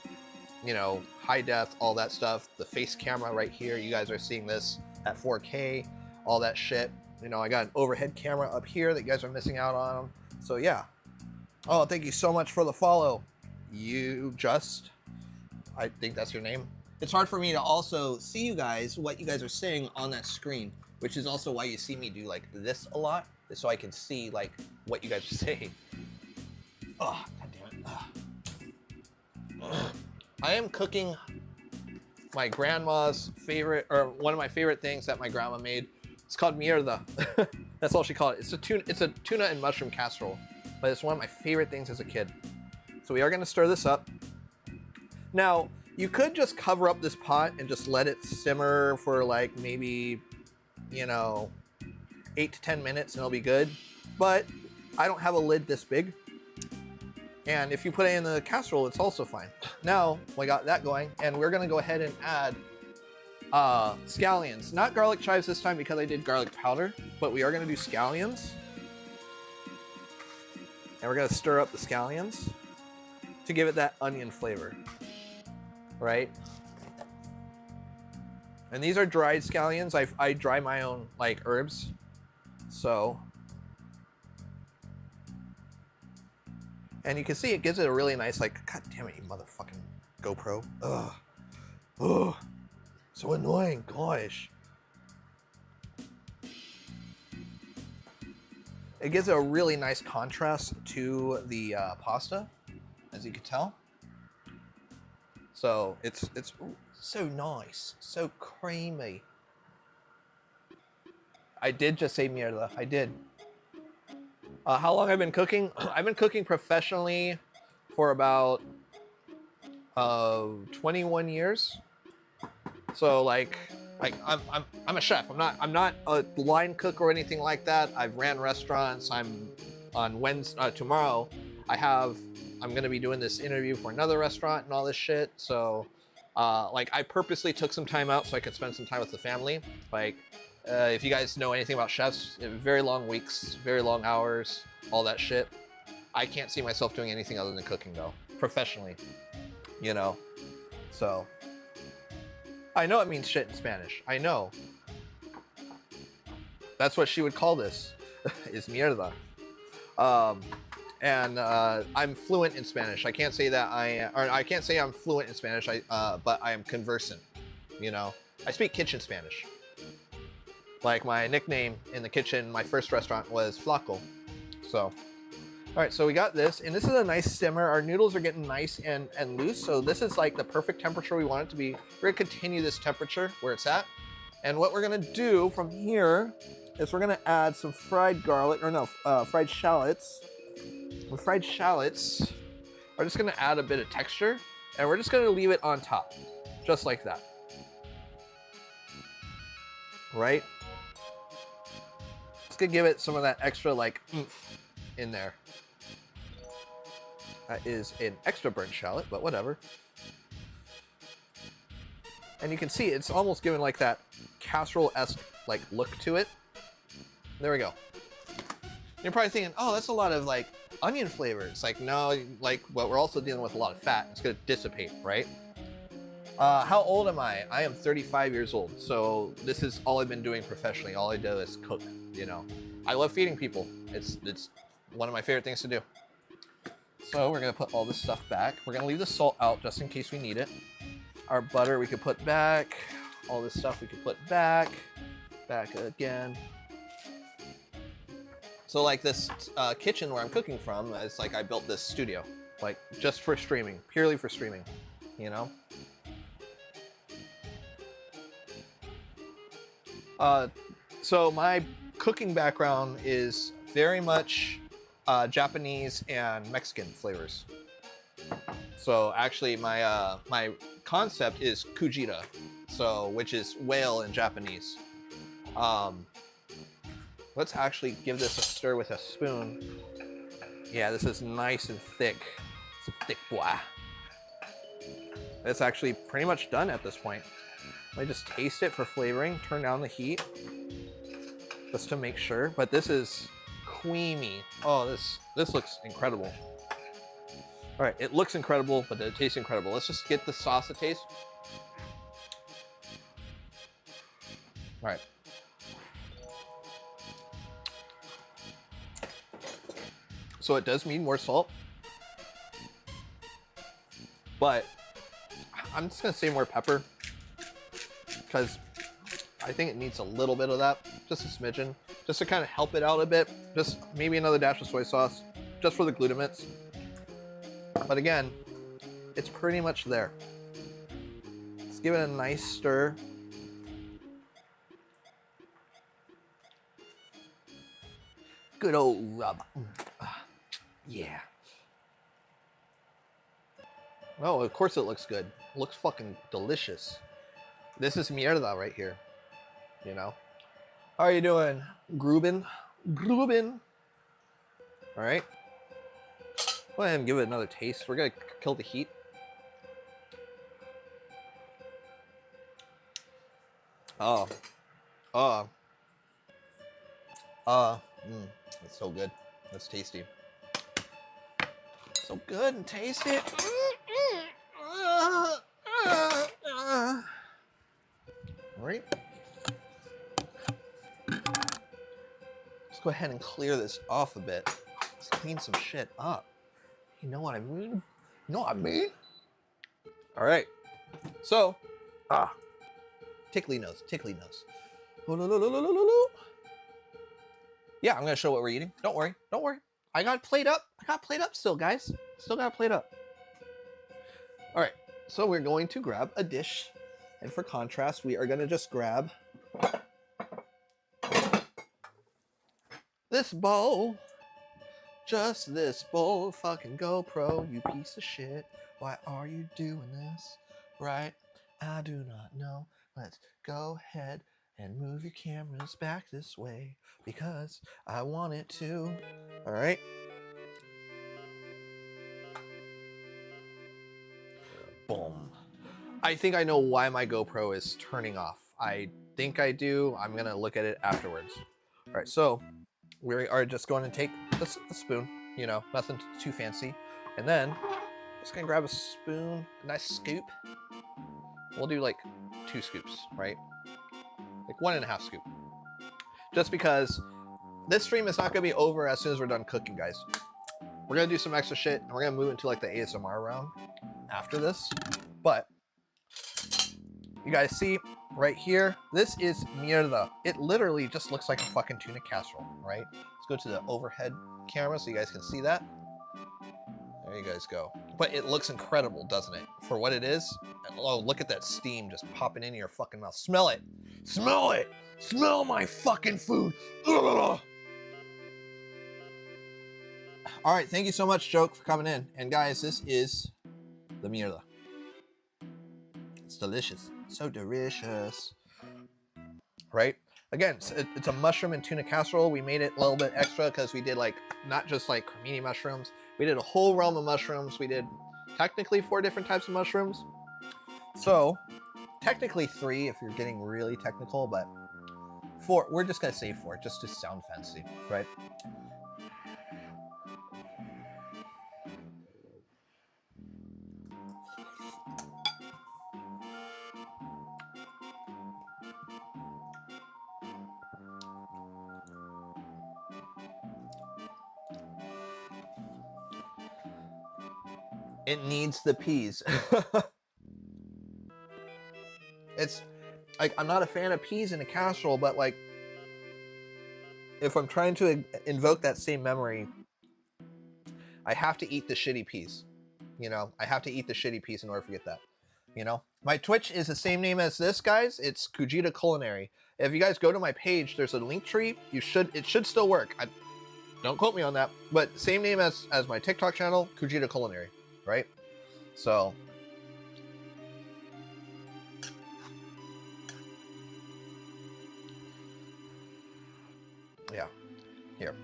S1: you know, high def, all that stuff. The face camera right here, you guys are seeing this at 4K, all that shit. You know, I got an overhead camera up here that you guys are missing out on. So yeah. Oh, thank you so much for the follow. I think that's your name. It's hard for me to also see you guys, what you guys are saying on that screen, which is also why you see me do like this a lot, so I can see like what you guys are saying. Oh, God damn it. I am cooking my grandma's favorite, or one of my favorite things that my grandma made. It's called mierda. That's all she called it. It's a tuna and mushroom casserole, but it's one of my favorite things as a kid. So we are gonna stir this up. Now, you could just cover up this pot and just let it simmer for like maybe, you know, 8 to 10 minutes and it'll be good. But I don't have a lid this big. And if you put it in the casserole, it's also fine. Now, we got that going, and we're gonna go ahead and add Scallions. Not garlic chives this time because I did garlic powder, but we are going to do scallions. And we're going to stir up the scallions to give it that onion flavor, right? And these are dried scallions. I dry my own like herbs. So, and you can see it gives it a really nice, like, God damn it, you motherfucking GoPro. Ugh. Ugh. So annoying, gosh. It gives it a really nice contrast to the pasta, as you can tell. So it's so nice, so creamy. I did just say mierda, I did. How long I've been cooking? I've been cooking professionally for about 21 years. So like I'm a chef. I'm not a line cook or anything like that. I've ran restaurants. I'm on Wednesday tomorrow. I'm gonna be doing this interview for another restaurant and all this shit. So like I purposely took some time out so I could spend some time with the family. Like if you guys know anything about chefs, very long weeks, very long hours, all that shit. I can't see myself doing anything other than cooking though, professionally, you know. So I know it means shit in Spanish. I know. That's what she would call this, is mierda. And I'm fluent in Spanish. I can't say that I can't say I'm fluent in Spanish. But I am conversant. You know, I speak kitchen Spanish. Like my nickname in the kitchen, my first restaurant was Flaco. So. All right, so we got this, and this is a nice simmer. Our noodles are getting nice and loose, so this is like the perfect temperature we want it to be. We're gonna continue this temperature where it's at. And what we're gonna do from here is we're gonna add some fried garlic, or no, fried shallots. The fried shallots are just gonna add a bit of texture, and we're just gonna leave it on top, just like that. Right? Just gonna give it some of that extra like oomph in there. That is an extra burnt shallot, but whatever. And you can see it's almost given like that casserole-esque like look to it. There we go. You're probably thinking, oh, that's a lot of like onion flavor. It's like, no, like what we're also dealing with a lot of fat. It's gonna dissipate, right? How old am I? I am 35 years old. So this is all I've been doing professionally. All I do is cook, you know. I love feeding people. It's one of my favorite things to do. So we're gonna put all this stuff back. We're gonna leave the salt out just in case we need it. Our butter we could put back. All this stuff we could put back. Back again. So like this kitchen where I'm cooking from, it's like I built this studio, like just for streaming, purely for streaming, you know? So my cooking background is very much Japanese and Mexican flavors. So actually my my concept is kujira, so which is whale in Japanese. Let's actually give this a stir with a spoon. Yeah, this is nice and thick. It's a thick boy. It's actually pretty much done at this point. Let me just taste it for flavoring. Turn down the heat just to make sure. But this is creamy. Oh, this looks incredible. All right, it looks incredible, but it tastes incredible. Let's just get the sauce to taste. All right. So it does need more salt, but I'm just gonna say more pepper because I think it needs a little bit of that, just a smidgen, just to kind of help it out a bit. Just maybe another dash of soy sauce, just for the glutamate. But again, it's pretty much there. Let's give it a nice stir. Good old rub. Yeah. Oh, of course it looks good. It looks fucking delicious. This is mierda right here. You know? How are you doing, Gruben? Gruben. All right. Go ahead and give it another taste. We're gonna kill the heat. Oh, it's so good. That's tasty. So good and tasty. All right. Let's go ahead and clear this off a bit. Let's clean some shit up. You know what I mean? You know what I mean? All right. So, tickly nose, tickly nose. Yeah, I'm gonna show what we're eating. Don't worry, don't worry. I got plate up. I got plate up still, guys. Still got plate up. All right. So we're going to grab a dish, and for contrast, we are gonna just grab this bowl. Just this bowl of fucking GoPro, you piece of shit. Why are you doing this? Right? I do not know. Let's go ahead and move your cameras back this way because I want it to. All right. Boom. I think I know why my GoPro is turning off. I think I do. I'm going to look at it afterwards. All right. So we are just going to take the spoon, you know, nothing too fancy. And then just going to grab a spoon, a nice scoop. We'll do like 2 scoops, right? Like 1.5 scoop. Just because this stream is not going to be over as soon as we're done cooking, guys. We're going to do some extra shit, and we're going to move into like the ASMR round after this. But you guys see right here, this is mierda. It literally just looks like a fucking tuna casserole, right? Let's go to the overhead camera so you guys can see that. There you guys go. But it looks incredible, doesn't it? For what it is. Oh, look at that steam just popping into your fucking mouth. Smell it. Smell it. Smell my fucking food. Ugh. All right, thank you so much, Joke, for coming in. And guys, this is the mierda. It's delicious. So delicious. Right? Again, it's a mushroom and tuna casserole. We made it a little bit extra because we did like, not just like cremini mushrooms. We did a whole realm of mushrooms. We did technically 4 different types of mushrooms. So, technically 3 if you're getting really technical, but 4, we're just gonna say 4, just to sound fancy, right? It needs the peas. It's like, I'm not a fan of peas in a casserole, but like, if I'm trying to invoke that same memory, I have to eat the shitty peas. You know, I have to eat the shitty peas in order to get that. You know, my Twitch is the same name as this, guys. It's Kujita Culinary. If you guys go to my page, there's a link tree. It should still work. Don't quote me on that, but same name as my TikTok channel, Kujita Culinary, right? So, yeah. Here,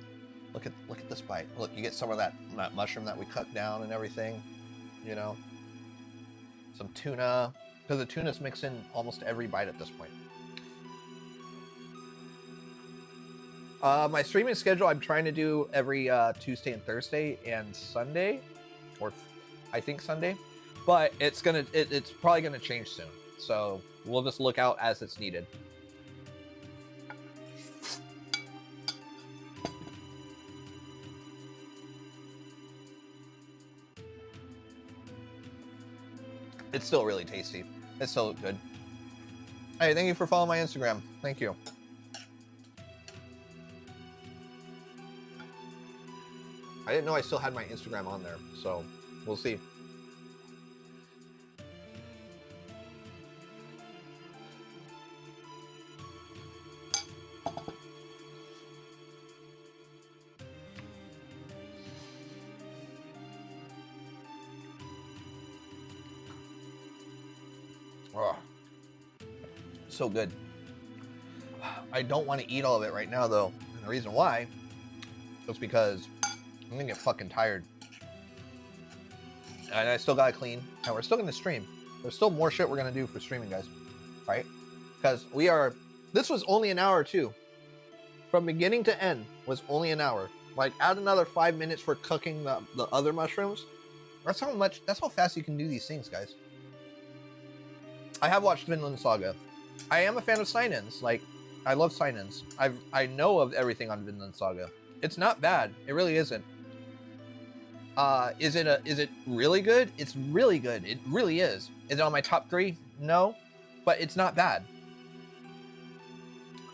S1: look at this bite. Look, you get some of that mushroom that we cut down and everything. You know, some tuna, because the tuna's mixed in almost every bite at this point. My streaming schedule, I'm trying to do every Tuesday and Thursday and Sunday, or I think Sunday, but it's probably gonna change soon. So we'll just look out as it's needed. It's still really tasty. It's so good. Hey, thank you for following my Instagram. Thank you. I didn't know I still had my Instagram on there, so we'll see. Oh, so good. I don't want to eat all of it right now, though. And the reason why is because I'm gonna get fucking tired. And I still gotta clean. And we're still gonna stream. There's still more shit we're gonna do for streaming, guys. Right? because this was only an hour too. From beginning to end was only an hour. Like, add another 5 minutes for cooking the other mushrooms. That's how fast you can do these things, guys. I have watched Vinland Saga. I am a fan of Seinen. Like, I love Seinen. I know of everything on Vinland Saga. It's not bad. It really isn't. Is it really good? It's really good. It really is. Is it on my top 3? No, but it's not bad.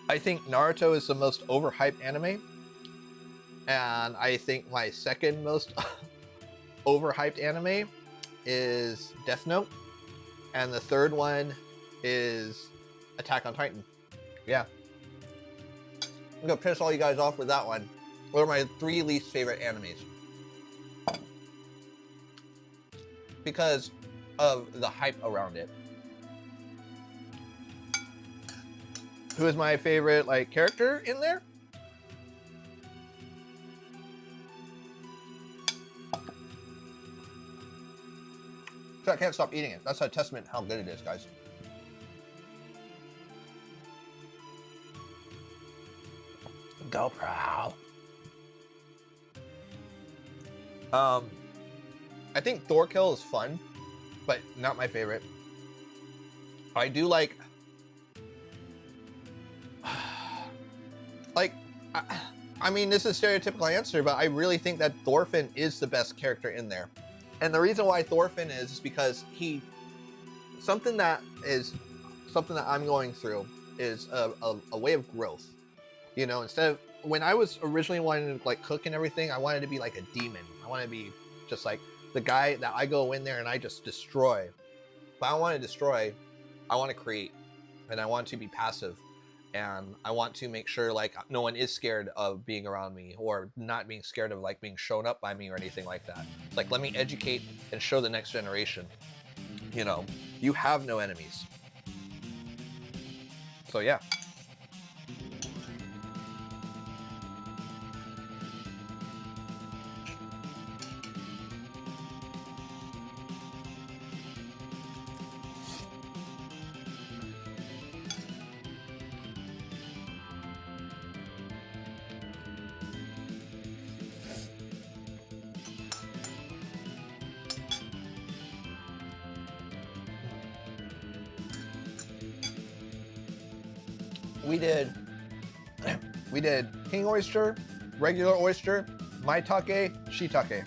S1: I think Naruto is the most overhyped anime, and I think my second most overhyped anime is Death Note, and the third one is Attack on Titan. Yeah, I'm gonna piss all you guys off with that one. What are my 3 least favorite animes? Because of the hype around it. Who is my favorite, like, character in there? So I can't stop eating it. That's a testament to how good it is, guys. Go Prowl. I think Thorkill is fun, but not my favorite. I do like I mean, this is a stereotypical answer, but I really think that Thorfinn is the best character in there. And the reason why Thorfinn is because something that I'm going through is a way of growth. You know, instead of, when I was originally wanting to, like, cook and everything, I wanted to be like a demon. I want to be just like the guy that I go in there and I just destroy. But I don't want to destroy, I want to create, and I want to be passive. And I want to make sure, like, no one is scared of being around me, or not being scared of, like, being shown up by me or anything like that. Like, let me educate and show the next generation, you know, you have no enemies. So yeah. We did king oyster, regular oyster, maitake, shiitake.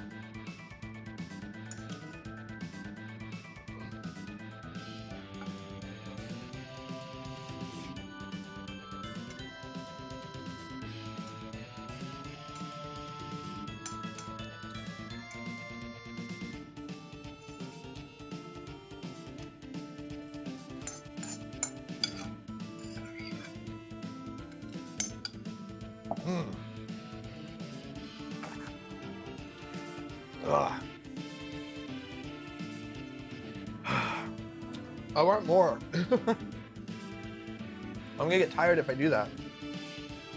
S1: Ugh. I want more. I'm gonna get tired if I do that.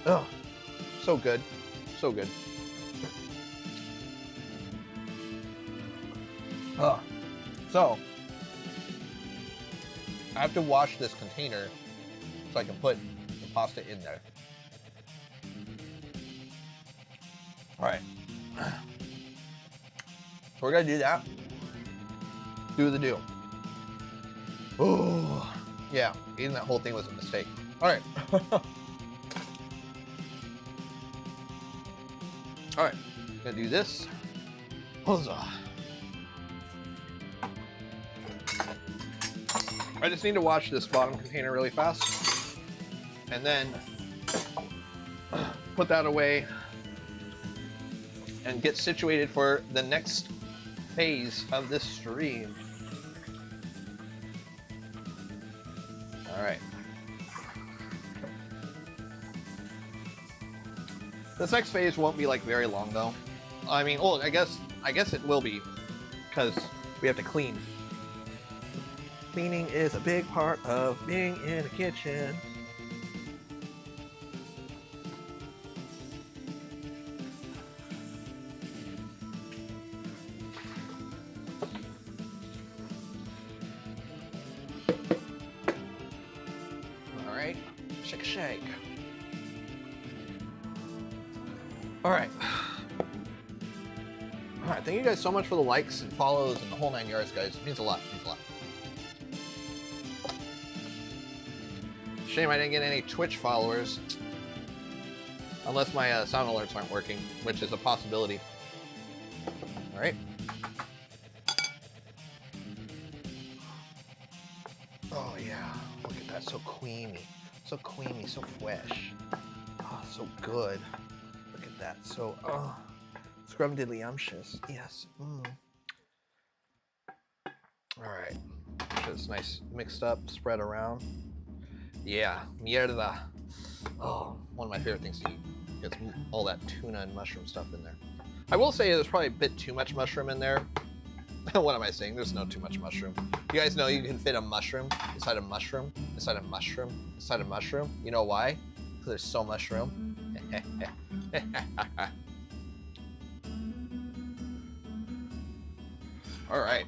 S1: Ugh. So good. So good. Ugh. So, I have to wash this container so I can put the pasta in there. Alright. So we're gonna do that. Do the do. Oh, yeah. Eating that whole thing was a mistake. Alright. Alright. Gonna do this. Huzzah. I just need to wash this bottom container really fast. And then put that away and get situated for the next phase of this stream. All right. This next phase won't be like very long though. I mean, well, I guess it will be, because we have to clean. Cleaning is a big part of being in a kitchen. Shake, shake. All right. All right, thank you guys so much for the likes and follows and the whole 9 yards, guys. It means a lot, it means a lot. Shame I didn't get any Twitch followers. Unless my sound alerts aren't working, which is a possibility. All right. Oh yeah, look at that, so creamy, so fresh. Oh, so good. Look at that, so, scrumdiddlyumptious, yes. All right, it's nice, mixed up, spread around. Yeah, mierda. Oh, one of my favorite things to eat. Gets all that tuna and mushroom stuff in there. I will say there's probably a bit too much mushroom in there. What am I saying? There's no too much mushroom. You guys know you can fit a mushroom inside a mushroom, inside a mushroom, inside a mushroom. You know why? Because there's so much room. All right.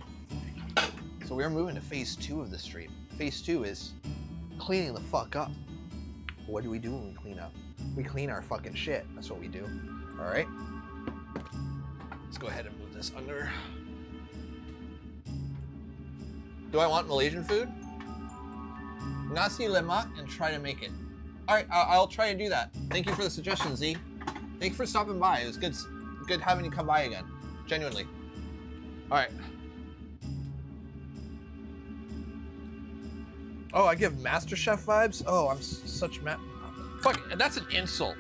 S1: So we're moving to phase 2 of the stream. Phase 2 is cleaning the fuck up. What do we do when we clean up? We clean our fucking shit. That's what we do. All right. Let's go ahead and move this under. Do I want Malaysian food? Nasi lemak and try to make it. All right, I'll try to do that. Thank you for the suggestion, Z. Thank you for stopping by. It was good having you come by again. Genuinely. All right. Oh, I give MasterChef vibes? Oh, I'm such fuck, that's an insult.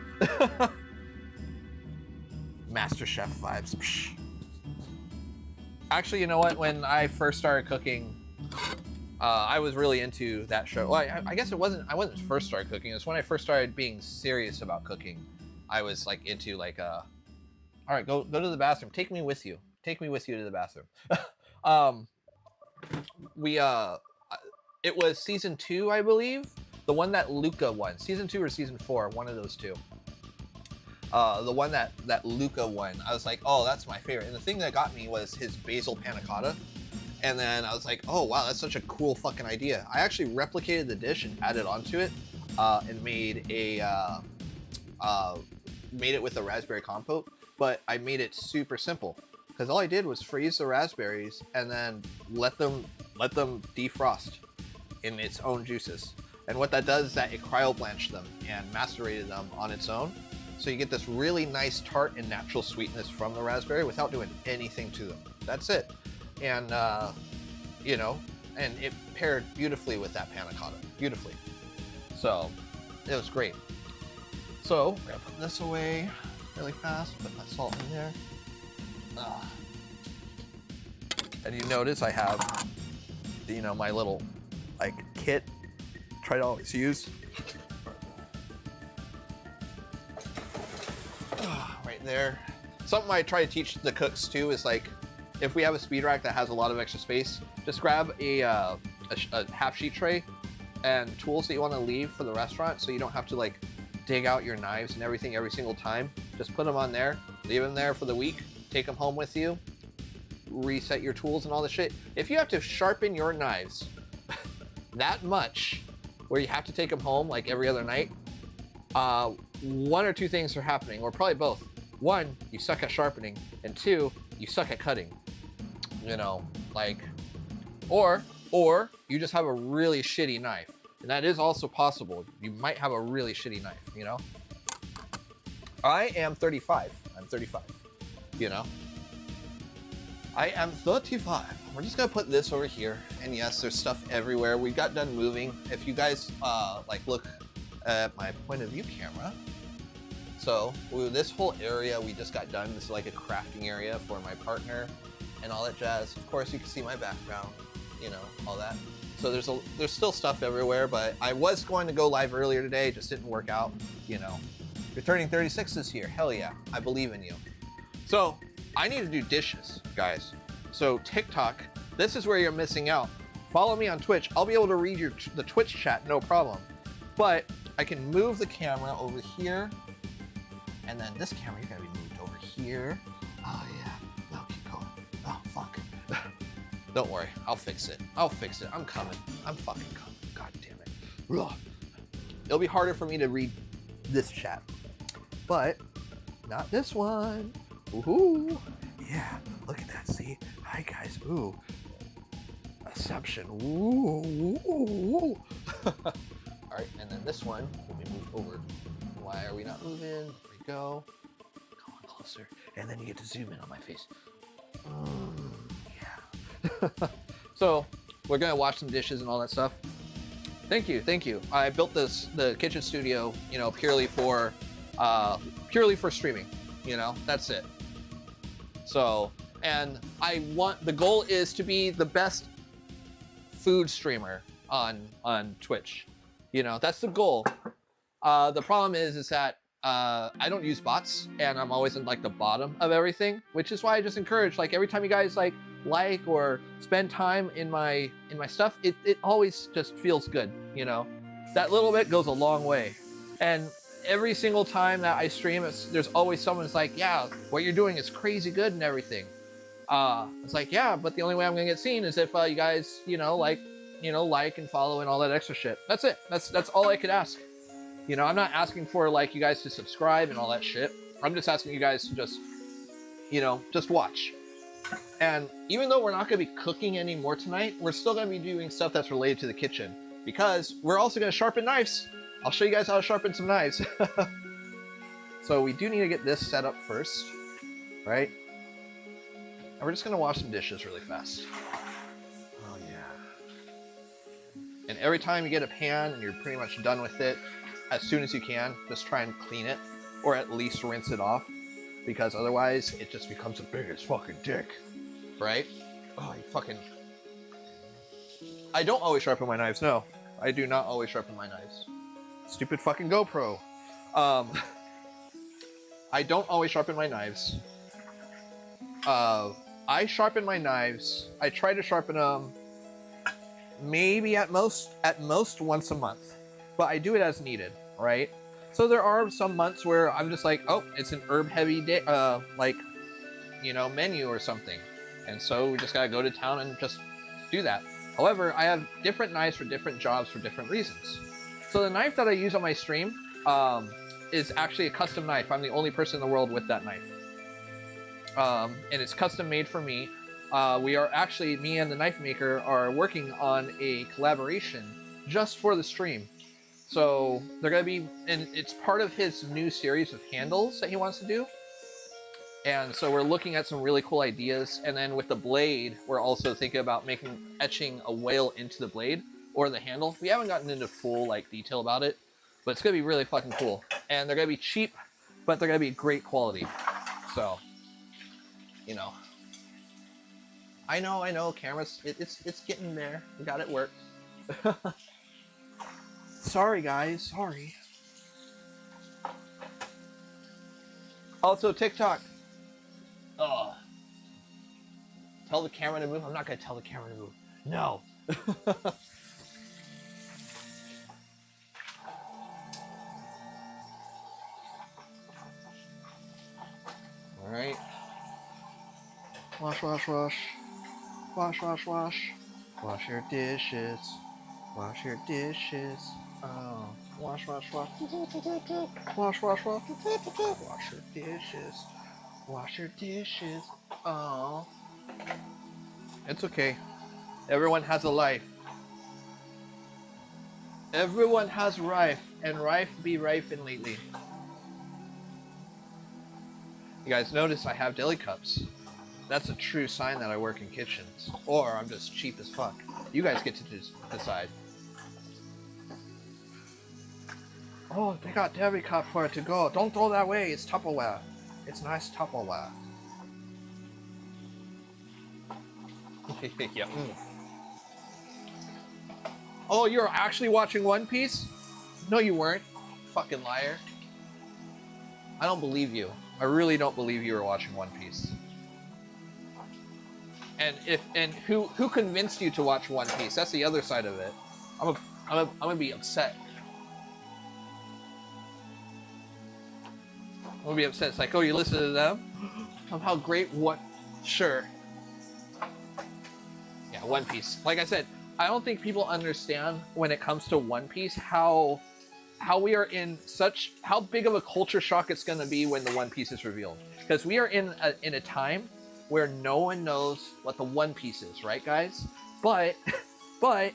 S1: MasterChef vibes. Psh. Actually, you know what? When I first started cooking, I was really into that show. Well, I guess I wasn't first started cooking. It was when I first started being serious about cooking. I was like into like, all right, go to the bathroom. Take me with you. Take me with you to the bathroom. It was season 2, I believe. The one that Luca won. Season 2 or season 4, one of those two. The one that Luca won. I was like, oh, that's my favorite. And the thing that got me was his basil panna cotta. And then I was like, oh, wow, that's such a cool fucking idea. I actually replicated the dish and added onto it and made it with a raspberry compote. But I made it super simple because all I did was freeze the raspberries and then let them defrost in its own juices. And what that does is that it cryo-blanched them and macerated them on its own. So you get this really nice tart and natural sweetness from the raspberry without doing anything to them. That's it. And, you know, and it paired beautifully with that panna cotta. Beautifully. So, it was great. So, we're gonna put this away really fast. Put my salt in there. And you notice I have, you know, my little, like, kit. Try to always use. Right there. Something I try to teach the cooks too is like, if we have a speed rack that has a lot of extra space, just grab a half sheet tray and tools that you want to leave for the restaurant so you don't have to like dig out your knives and everything every single time. Just put them on there, leave them there for the week, take them home with you, reset your tools and all the shit. If you have to sharpen your knives that much where you have to take them home like every other night, one or two things are happening, or probably both. One, you suck at sharpening, and two, you suck at cutting. You know, like, or you just have a really shitty knife. And that is also possible. You might have a really shitty knife, you know? I am 35. I'm 35, you know? I am 35. We're just gonna put this over here. And yes, there's stuff everywhere. We got done moving. If you guys like look at my point of view camera. So this whole area we just got done. This is like a crafting area for my partner and all that jazz. Of course, you can see my background, you know, all that. So there's still stuff everywhere, but I was going to go live earlier today, just didn't work out, you know. You're turning 36 this year. Hell yeah, I believe in you. So I need to do dishes, guys. So TikTok, this is where you're missing out. Follow me on Twitch. I'll be able to read the Twitch chat, no problem. But I can move the camera over here. And then this camera, you gotta be moved over here. Oh yeah, no, keep going. Oh, fuck. Don't worry, I'll fix it. I'll fix it. I'm coming. I'm fucking coming. God damn it. Ugh. it'll be harder for me to read this chat, but not this one. Woohoo! Yeah, look at that. See, hi guys. Ooh, Assumption. Ooh. All right, and then this one will be moved over. Why are we not moving? There we go. Go on closer, and then you get to zoom in on my face. Yeah. So we're gonna wash some dishes and all that stuff. Thank you. I built the kitchen studio, you know, purely for streaming. You know, that's it. So, and the goal is to be the best food streamer on Twitch. You know, that's the goal. The problem is that I don't use bots, and I'm always in like the bottom of everything, which is why I just encourage, like, every time you guys like or spend time in my stuff, it always just feels good, you know. That little bit goes a long way. And every single time that I stream, there's always someone who's like, yeah, what you're doing is crazy good and everything. It's like, yeah, but the only way I'm gonna get seen is if you guys, like and follow and all that extra shit. That's it. That's all I could ask. You know, I'm not asking for like you guys to subscribe and all that shit. I'm just asking you guys to just watch. And even though we're not going to be cooking anymore tonight, we're still going to be doing stuff that's related to the kitchen, because we're also going to sharpen knives. I'll show you guys how to sharpen some knives. So we do need to get this set up first, right? And we're just going to wash some dishes really fast. Oh yeah. And every time you get a pan and you're pretty much done with it, as soon as you can, just try and clean it, or at least rinse it off, because otherwise it just becomes a big as fucking dick. Right? Oh, you fucking... I don't always sharpen my knives, no. I do not always sharpen my knives. Stupid fucking GoPro. I don't always sharpen my knives. I sharpen my knives. I try to sharpen them maybe at most once a month. But I do it as needed, right? So there are some months where I'm just like, oh, it's an herb-heavy day, menu or something. And so we just gotta go to town and just do that. However, I have different knives for different jobs for different reasons. So the knife that I use on my stream is actually a custom knife. I'm the only person in the world with that knife. And it's custom made for me. Me and the knife maker are working on a collaboration just for the stream. So they're gonna be, and it's part of his new series of handles that he wants to do. And so we're looking at some really cool ideas. And then with the blade, we're also thinking about etching a whale into the blade or the handle. We haven't gotten into full like detail about it, but it's gonna be really fucking cool. And they're gonna be cheap, but they're gonna be great quality. So, you know, I know, cameras, it's getting there. We got it worked. Sorry guys, sorry. Also TikTok. Oh. Tell the camera to move? I'm not gonna tell the camera to move. No. Alright. Wash. Wash. Wash your dishes. Wash your dishes. Oh. Wash. Wash. Wash your dishes. Wash your dishes. Oh. It's okay. Everyone has a life. Everyone has rife, and rife be rifen lately. You guys notice I have deli cups. That's a true sign that I work in kitchens. Or I'm just cheap as fuck. You guys get to decide. Oh, they got deli cup for it to go. Don't throw that away. It's Tupperware. It's nice Tupperware. Yeah. Oh, you're actually watching One Piece? No, you weren't. Fucking liar. I don't believe you. I really don't believe you were watching One Piece. And who convinced you to watch One Piece? That's the other side of it. I'm gonna be upset. I'm gonna be upset. It's like, oh, you listen to them? How great what? Sure. Yeah, One Piece. Like I said, I don't think people understand when it comes to One Piece how how we are in such, how big of a culture shock it's going to be when the One Piece is revealed. Because we are in a time where no one knows what the One Piece is, right, guys? But, but,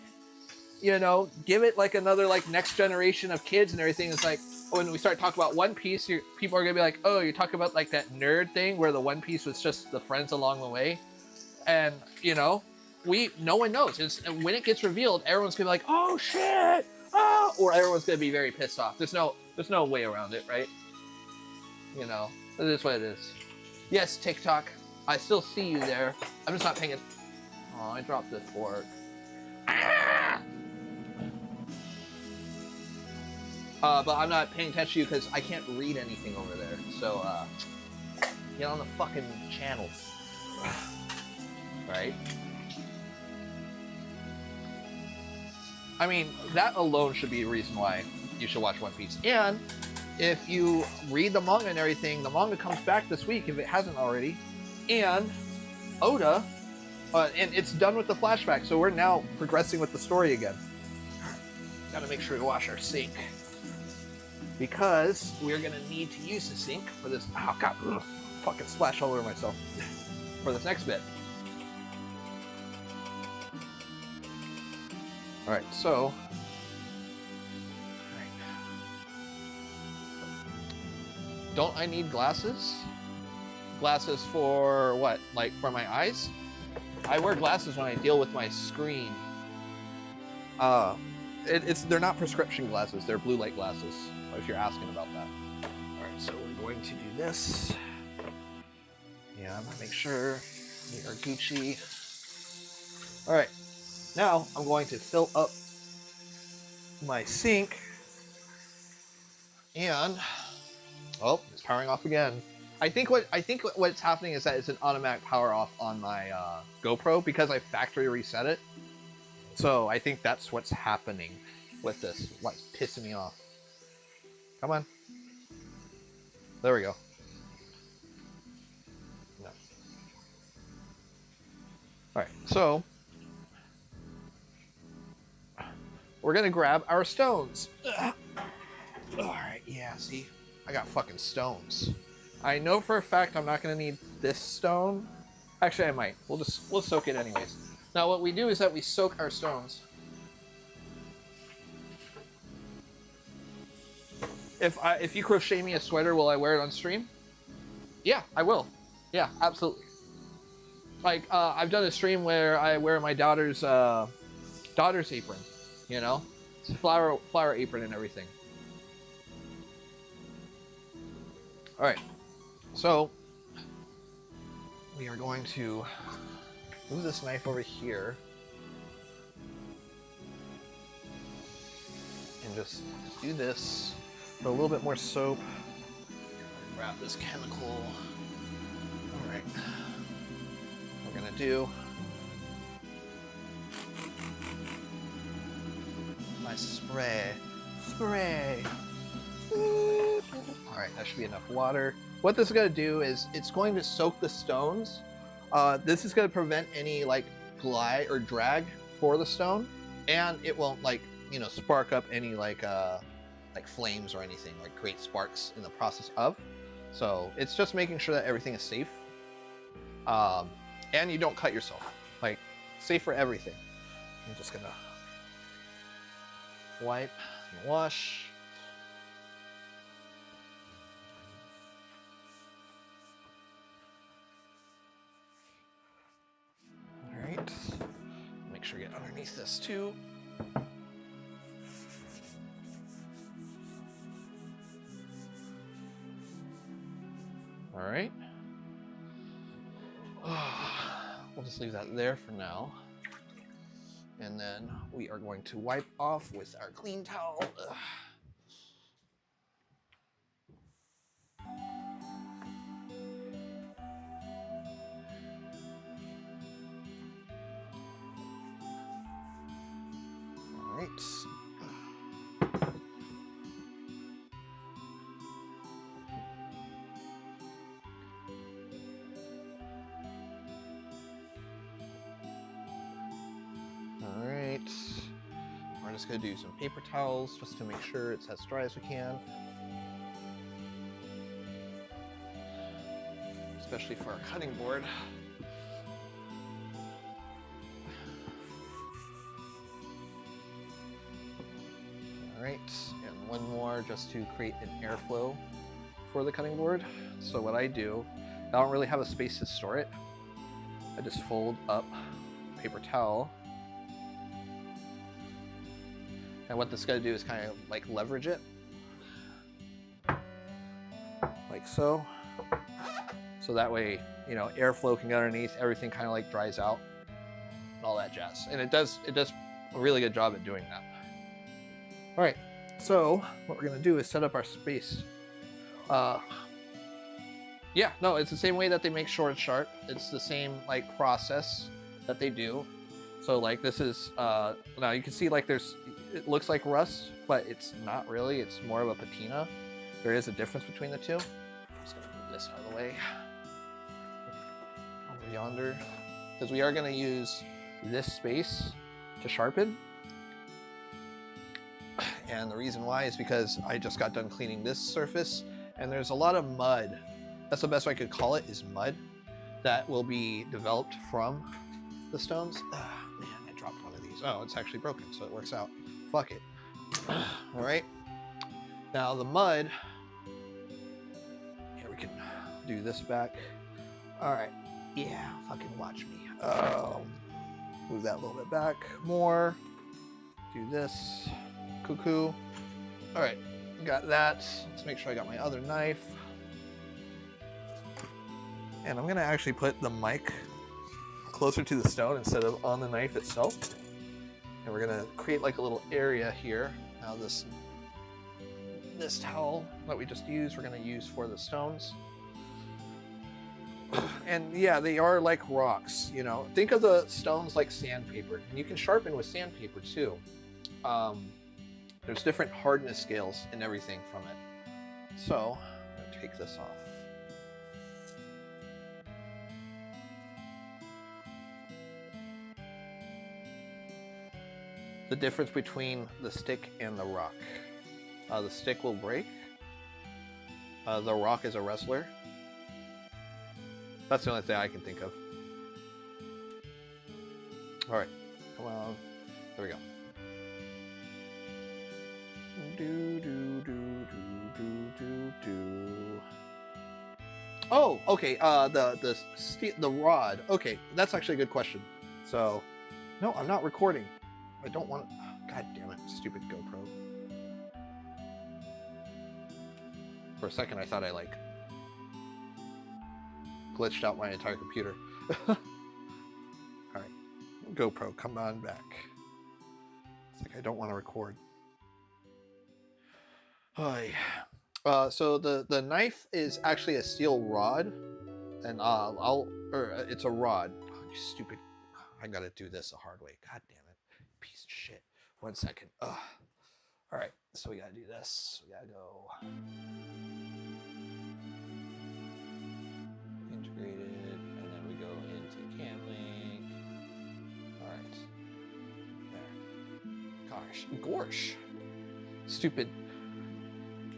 S1: you know, give it like another like next generation of kids and everything. It's like when we start talking about One Piece, people are gonna be like, oh, you're talking about like that nerd thing where the One Piece was just the friends along the way, and you know, no one knows. And when it gets revealed, everyone's gonna be like, oh shit, oh, or everyone's gonna be very pissed off. There's no way around it, right? You know, it is what it is. Yes, TikTok, I still see you there. I'm just not paying it. Oh, I dropped this fork. Ah! But I'm not paying attention to you because I can't read anything over there. So, get on the fucking channel. Right? I mean, that alone should be a reason why you should watch One Piece. And if you read the manga and everything, the manga comes back this week if it hasn't already. And Oda, and it's done with the flashback, so we're now progressing with the story again. Gotta make sure to wash our sink, because we're gonna need to use the sink for this. Oh god, ugh, fucking splash all over myself for this next bit. All right, so. Don't I need glasses? Glasses for what? Like for my eyes? I wear glasses when I deal with my screen. They're not prescription glasses, they're blue light glasses, if you're asking about that. All right, so we're going to do this. Yeah, I'm gonna make sure we are Gucci. All right, now I'm going to fill up my sink, and oh, it's powering off again. I think what's happening is that it's an automatic power off on my GoPro because I factory reset it. So I think that's what's happening with this. What's pissing me off? Come on. There we go. No. All right, so we're gonna grab our stones. All right, yeah, see, I got fucking stones. I know for a fact I'm not gonna need this stone. Actually, I might. We'll soak it anyways. Now, what we do is that we soak our stones. If you crochet me a sweater, will I wear it on stream? Yeah, I will. Yeah, absolutely. Like I've done a stream where I wear my daughter's apron. You know, it's a flower apron and everything. All right, so we are going to move this knife over here and just do this. Put a little bit more soap. Grab this chemical. All right, we're gonna do my spray. All right, that should be enough water. What this is gonna do is it's going to soak the stones. This is gonna prevent any like glide or drag for the stone, and it won't like, you know, spark up any like flames or anything, like create sparks in the process of. So it's just making sure that everything is safe, and you don't cut yourself. Like, safe for everything. I'm just gonna wipe and wash. All right, make sure you get underneath this too. All right. We'll just leave that there for now. And then we are going to wipe off with our clean towel. All right. just gonna do some paper towels just to make sure it's as dry as we can. Especially for our cutting board. All right, and one more just to create an airflow for the cutting board. So what I do, I don't really have a space to store it. I just fold up paper towel. And what this is gonna do is kind of like leverage it. Like so. So that way, you know, airflow can get underneath, everything kind of like dries out and all that jazz. And it does a really good job at doing that. All right, so what we're gonna do is set up our space. Yeah, no, it's the same way that they make short sharp. It's the same like process that they do. So like this is, now you can see like it looks like rust, but it's not really, it's more of a patina. There is a difference between the two. I'm just gonna move this out of the way. Over yonder, because we are gonna use this space to sharpen. And the reason why is because I just got done cleaning this surface and there's a lot of mud. That's the best way I could call it, is mud that will be developed from the stones. Man, I dropped one of these. Oh, it's actually broken, so it works out. Fuck it. All right. Now the mud, here we can do this back. All right. Yeah, fucking watch me. Move that a little bit back more. Do this. Cuckoo. All right, got that. Let's make sure I got my other knife. And I'm gonna actually put the mic closer to the stone instead of on the knife itself. And we're gonna create like a little area here. Now this towel that we just used, we're gonna use for the stones. And yeah, they are like rocks, you know. Think of the stones like sandpaper. And you can sharpen with sandpaper too. There's different hardness scales and everything from it. So, I'm gonna take this off. The difference between the stick and the rock. The stick will break. The rock is a wrestler. That's the only thing I can think of. All right, come on. There we go. Oh, okay. The rod. Okay, that's actually a good question. So, no, I'm not recording. I don't want. God damn it, stupid GoPro. For a second, I thought I like glitched out my entire computer. All right, GoPro, come on back. It's like I don't want to record. So the knife is actually a steel rod, and it's a rod. Oh, you stupid! I gotta do this the hard way. God damn it, piece of shit. 1 second. Ugh. All right, so we gotta do this. We gotta go integrated, and then we go into CamLink. All right, there. Gosh, gorsh, stupid.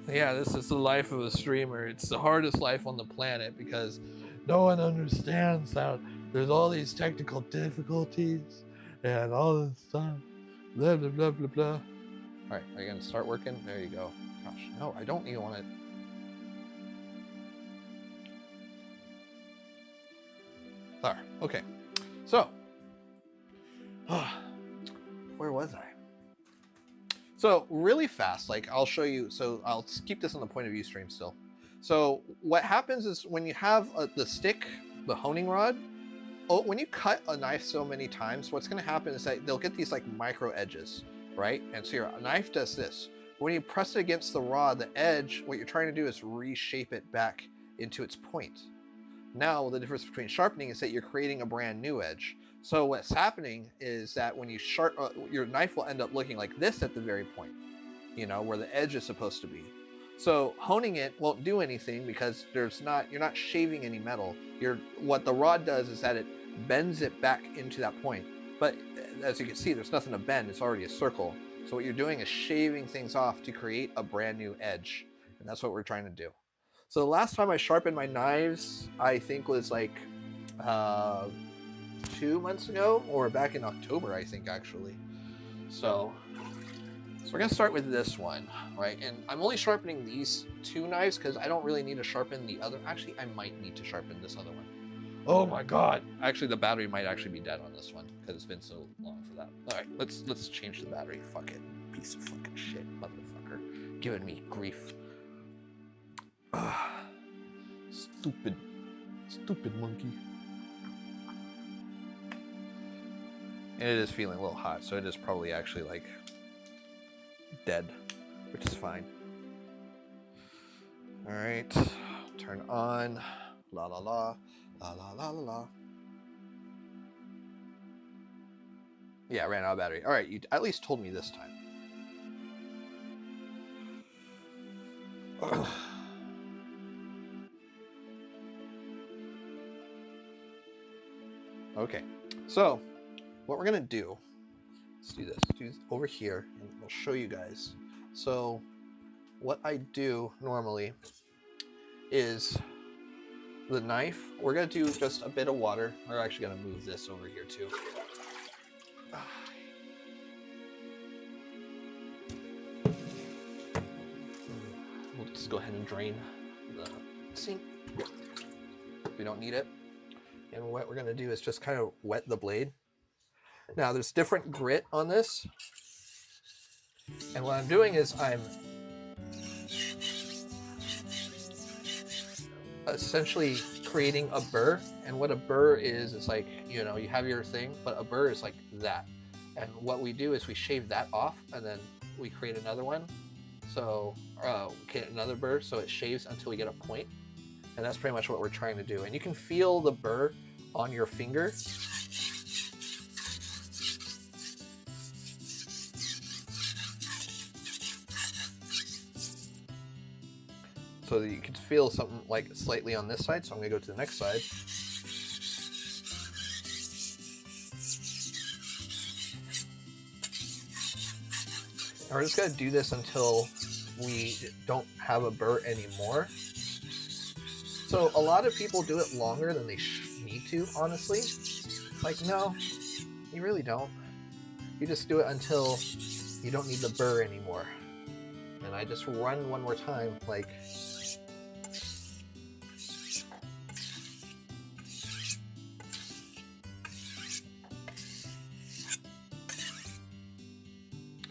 S1: Yeah, this is the life of a streamer. It's the hardest life on the planet because no one understands that there's all these technical difficulties and all this stuff. Blah, blah, blah, blah, blah. All right, are you going to start working? There you go. Gosh, no, I don't even want it. There, okay. So, where was I? So really fast, like I'll show you, so I'll keep this on the point of view stream still. So what happens is when you have the stick, the honing rod, when you cut a knife so many times, what's gonna happen is that they'll get these like micro edges, right? And so your knife does this. When you press it against the rod, the edge, what you're trying to do is reshape it back into its point. Now, the difference between sharpening is that you're creating a brand new edge. So what's happening is that when you your knife will end up looking like this at the very point, you know, where the edge is supposed to be. So honing it won't do anything because you're not shaving any metal. What the rod does is that it bends it back into that point. But as you can see, there's nothing to bend. It's already a circle. So what you're doing is shaving things off to create a brand new edge. And that's what we're trying to do. So the last time I sharpened my knives, I think was like 2 months ago, or back in October, I think, actually. So we're gonna start with this one, right? And I'm only sharpening these 2 knives because I don't really need to sharpen the other. Actually, I might need to sharpen this other one. Oh my God. Actually, the battery might actually be dead on this one because it's been so long for that. All right, let's change the battery. Fuck it. Piece of fucking shit, motherfucker. Giving me grief. Stupid monkey. And it is feeling a little hot, so it is probably actually like dead, which is fine. All right, turn on. La la la, la la la la la. Yeah, I ran out of battery. All right, you at least told me this time. Okay, so what we're gonna do, let's do this. Do over here, and I'll show you guys. So what I do normally is the knife. We're gonna do just a bit of water. We're actually gonna move this over here too. We'll just go ahead and drain the sink. We don't need it. And what we're gonna do is just kind of wet the blade. Now there's different grit on this. And what I'm doing is I'm essentially creating a burr. And what a burr is, it's like, you know, you have your thing, but a burr is like that. And what we do is we shave that off and then we create another one. So, get another burr so it shaves until we get a point. And that's pretty much what we're trying to do. And you can feel the burr on your finger. So that you can feel something like slightly on this side. So I'm gonna go to the next side. And we're just gonna do this until we don't have a burr anymore. So a lot of people do it longer than they need to, honestly. Like, no, you really don't. You just do it until you don't need the burr anymore. And I just run one more time, like,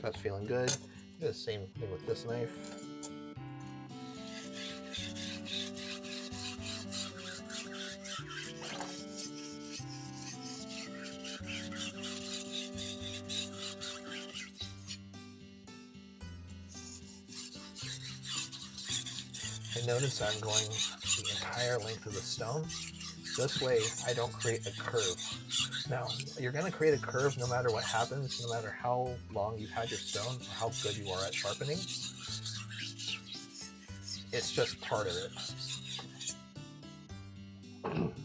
S1: that's feeling good. Do the same thing with this knife. I notice I'm going the entire length of the stone. This way I don't create a curve. Now, you're going to create a curve no matter what happens, no matter how long you've had your stone, or how good you are at sharpening. It's just part of it.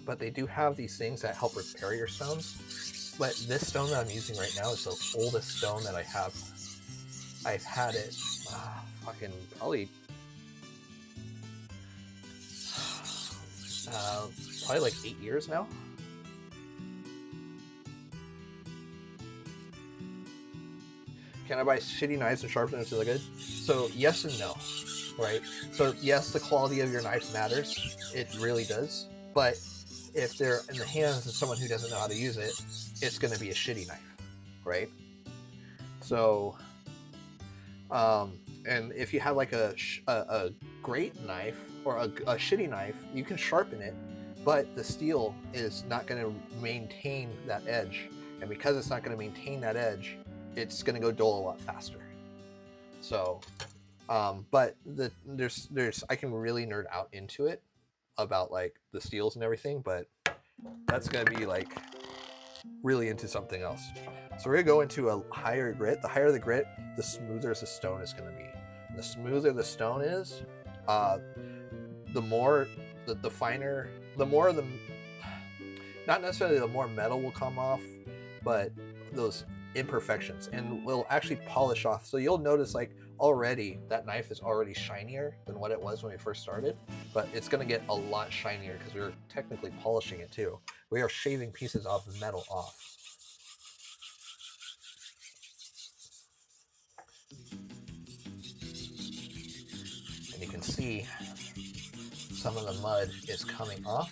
S1: But they do have these things that help repair your stones. But this stone that I'm using right now is the oldest stone that I have. I've had it fucking probably like 8 years now. Can I buy shitty knives and sharpen them if they're good? So yes and no, right? So yes, the quality of your knife matters. It really does. But if they're in the hands of someone who doesn't know how to use it, it's going to be a shitty knife, right? So, and if you have like a great knife or a shitty knife, you can sharpen it, but the steel is not going to maintain that edge. And because it's not going to maintain that edge, it's going to go dull a lot faster. So, but there's I can really nerd out into it about like the steels and everything, but that's going to be like really into something else. So we're going to go into a higher grit. The higher the grit, the smoother the stone is going to be. And the smoother the stone is, the more, the finer, the more the, not necessarily the more metal will come off, but those imperfections and will actually polish off. So you'll notice like already that knife is already shinier than what it was when we first started, but it's going to get a lot shinier because we're technically polishing it too. We are shaving pieces of metal off. And you can see some of the mud is coming off.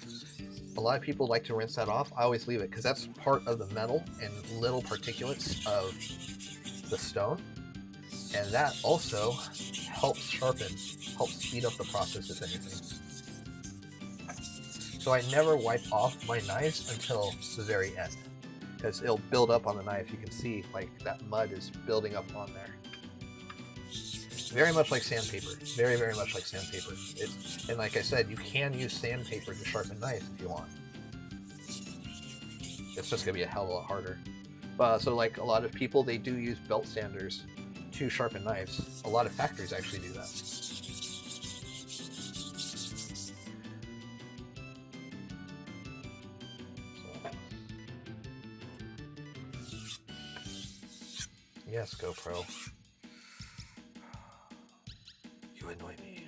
S1: A lot of people like to rinse that off. I always leave it because that's part of the metal and little particulates of the stone. And that also helps sharpen, helps speed up the process, if anything. So I never wipe off my knives until the very end, because it'll build up on the knife. You can see like that mud is building up on there. Very much like sandpaper. Very, very much like sandpaper. And like I said, you can use sandpaper to sharpen knives if you want. It's just going to be a hell of a lot harder. So like a lot of people, they do use belt sanders to sharpen knives. A lot of factories actually do that. Yes, GoPro. You annoy me.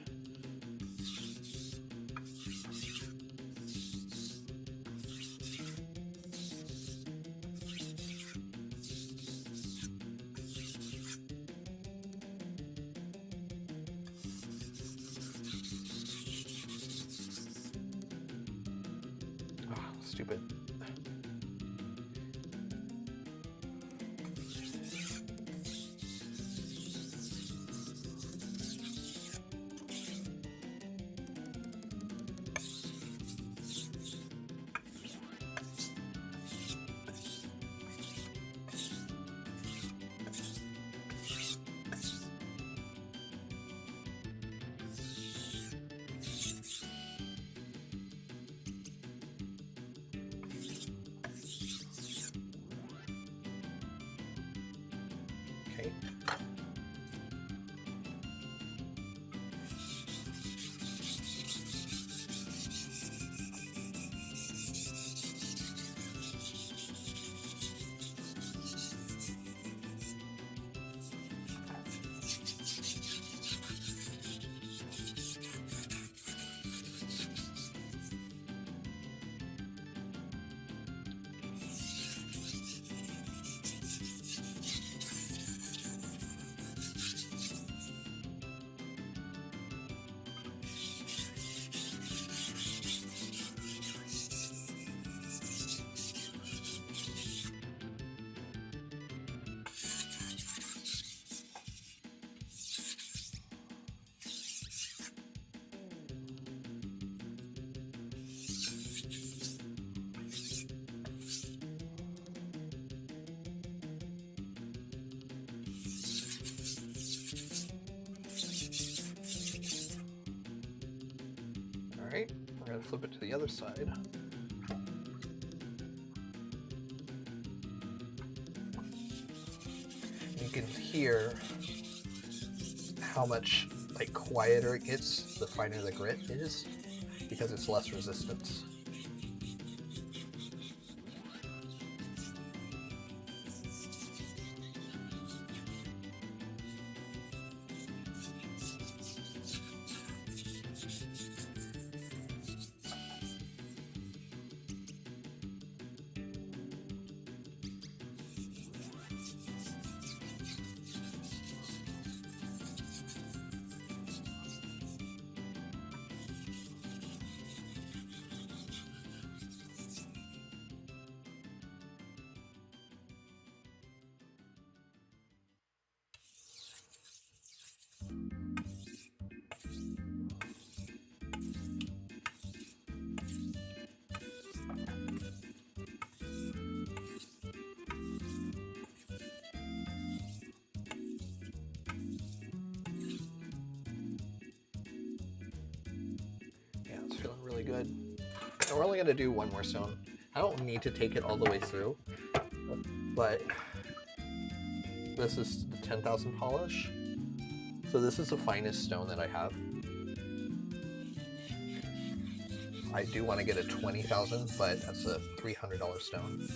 S1: Oh, stupid. Okay. Alright, we're going to flip it to the other side. You can hear how much like quieter it gets the finer the grit is, because it's less resistance. Yeah, it's feeling really good. And we're only going to do one more stone. I don't need to take it all the way through, but this is the 10,000 polish. So this is the finest stone that I have. I do want to get a 20,000, but that's a $300 stone.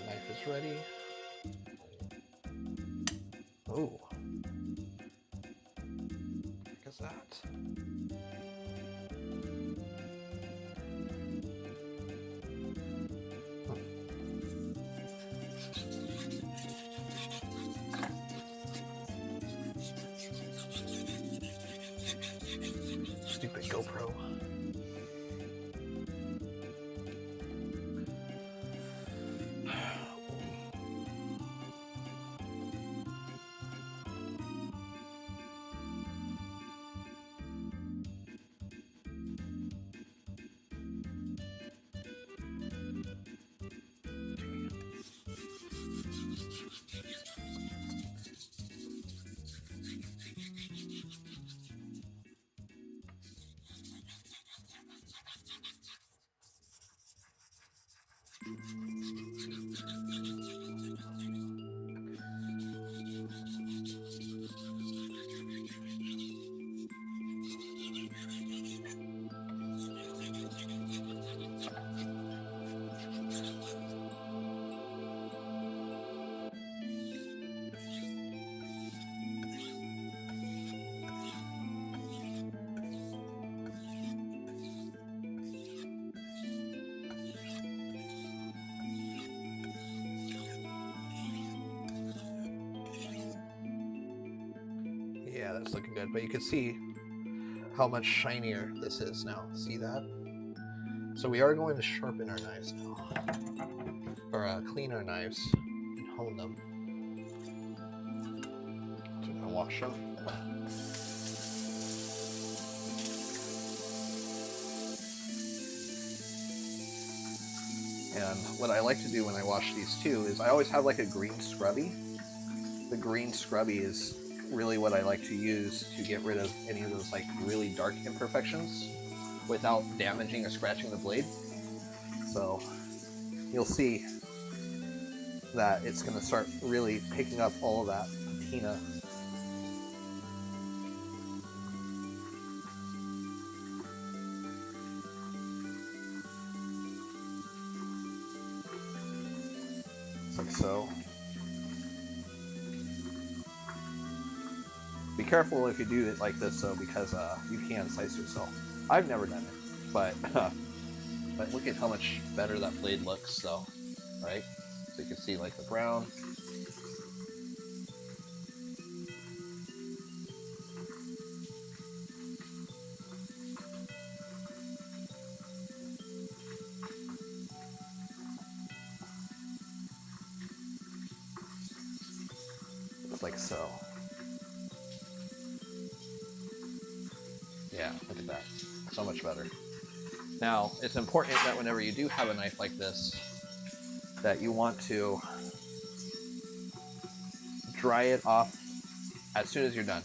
S1: Knife is ready. Oh. What is that? Stupid GoPro. Yeah, that's looking good, but you can see how much shinier this is now. See that? So we are going to sharpen our knives now, or clean our knives and hone them. So I'm gonna wash them. And what I like to do when I wash these too is I always have like a green scrubby. The green scrubby is really what I like to use to get rid of any of those like really dark imperfections without damaging or scratching the blade. So you'll see that it's going to start really picking up all of that patina. Like so. Be careful if you do it like this though, because you can slice yourself. I've never done it, but look at how much better that blade looks though, right? So you can see like the brown. It's like so. Yeah, look at that. So much better. Now, it's important that whenever you do have a knife like this, that you want to dry it off as soon as you're done.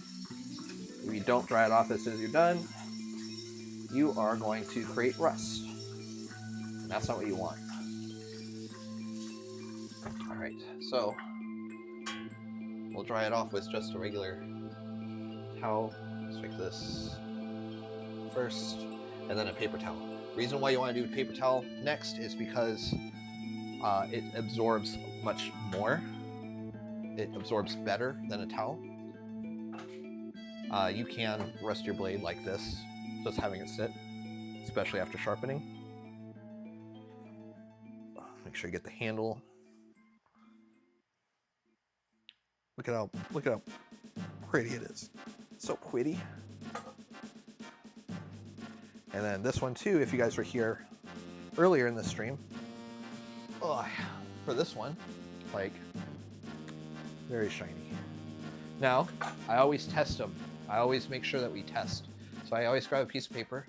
S1: If you don't dry it off as soon as you're done, you are going to create rust. And that's not what you want. Alright, so we'll dry it off with just a regular towel. Let's fix this first, and then a paper towel. Reason why you want to do a paper towel next is because it absorbs much more. It absorbs better than a towel. You can rust your blade like this, just having it sit, especially after sharpening. Make sure you get the handle. Look at how pretty it is. It's so pretty. And then this one too, if you guys were here earlier in the stream, for this one, like, very shiny. Now, I always test them. I always make sure that we test. So I always grab a piece of paper.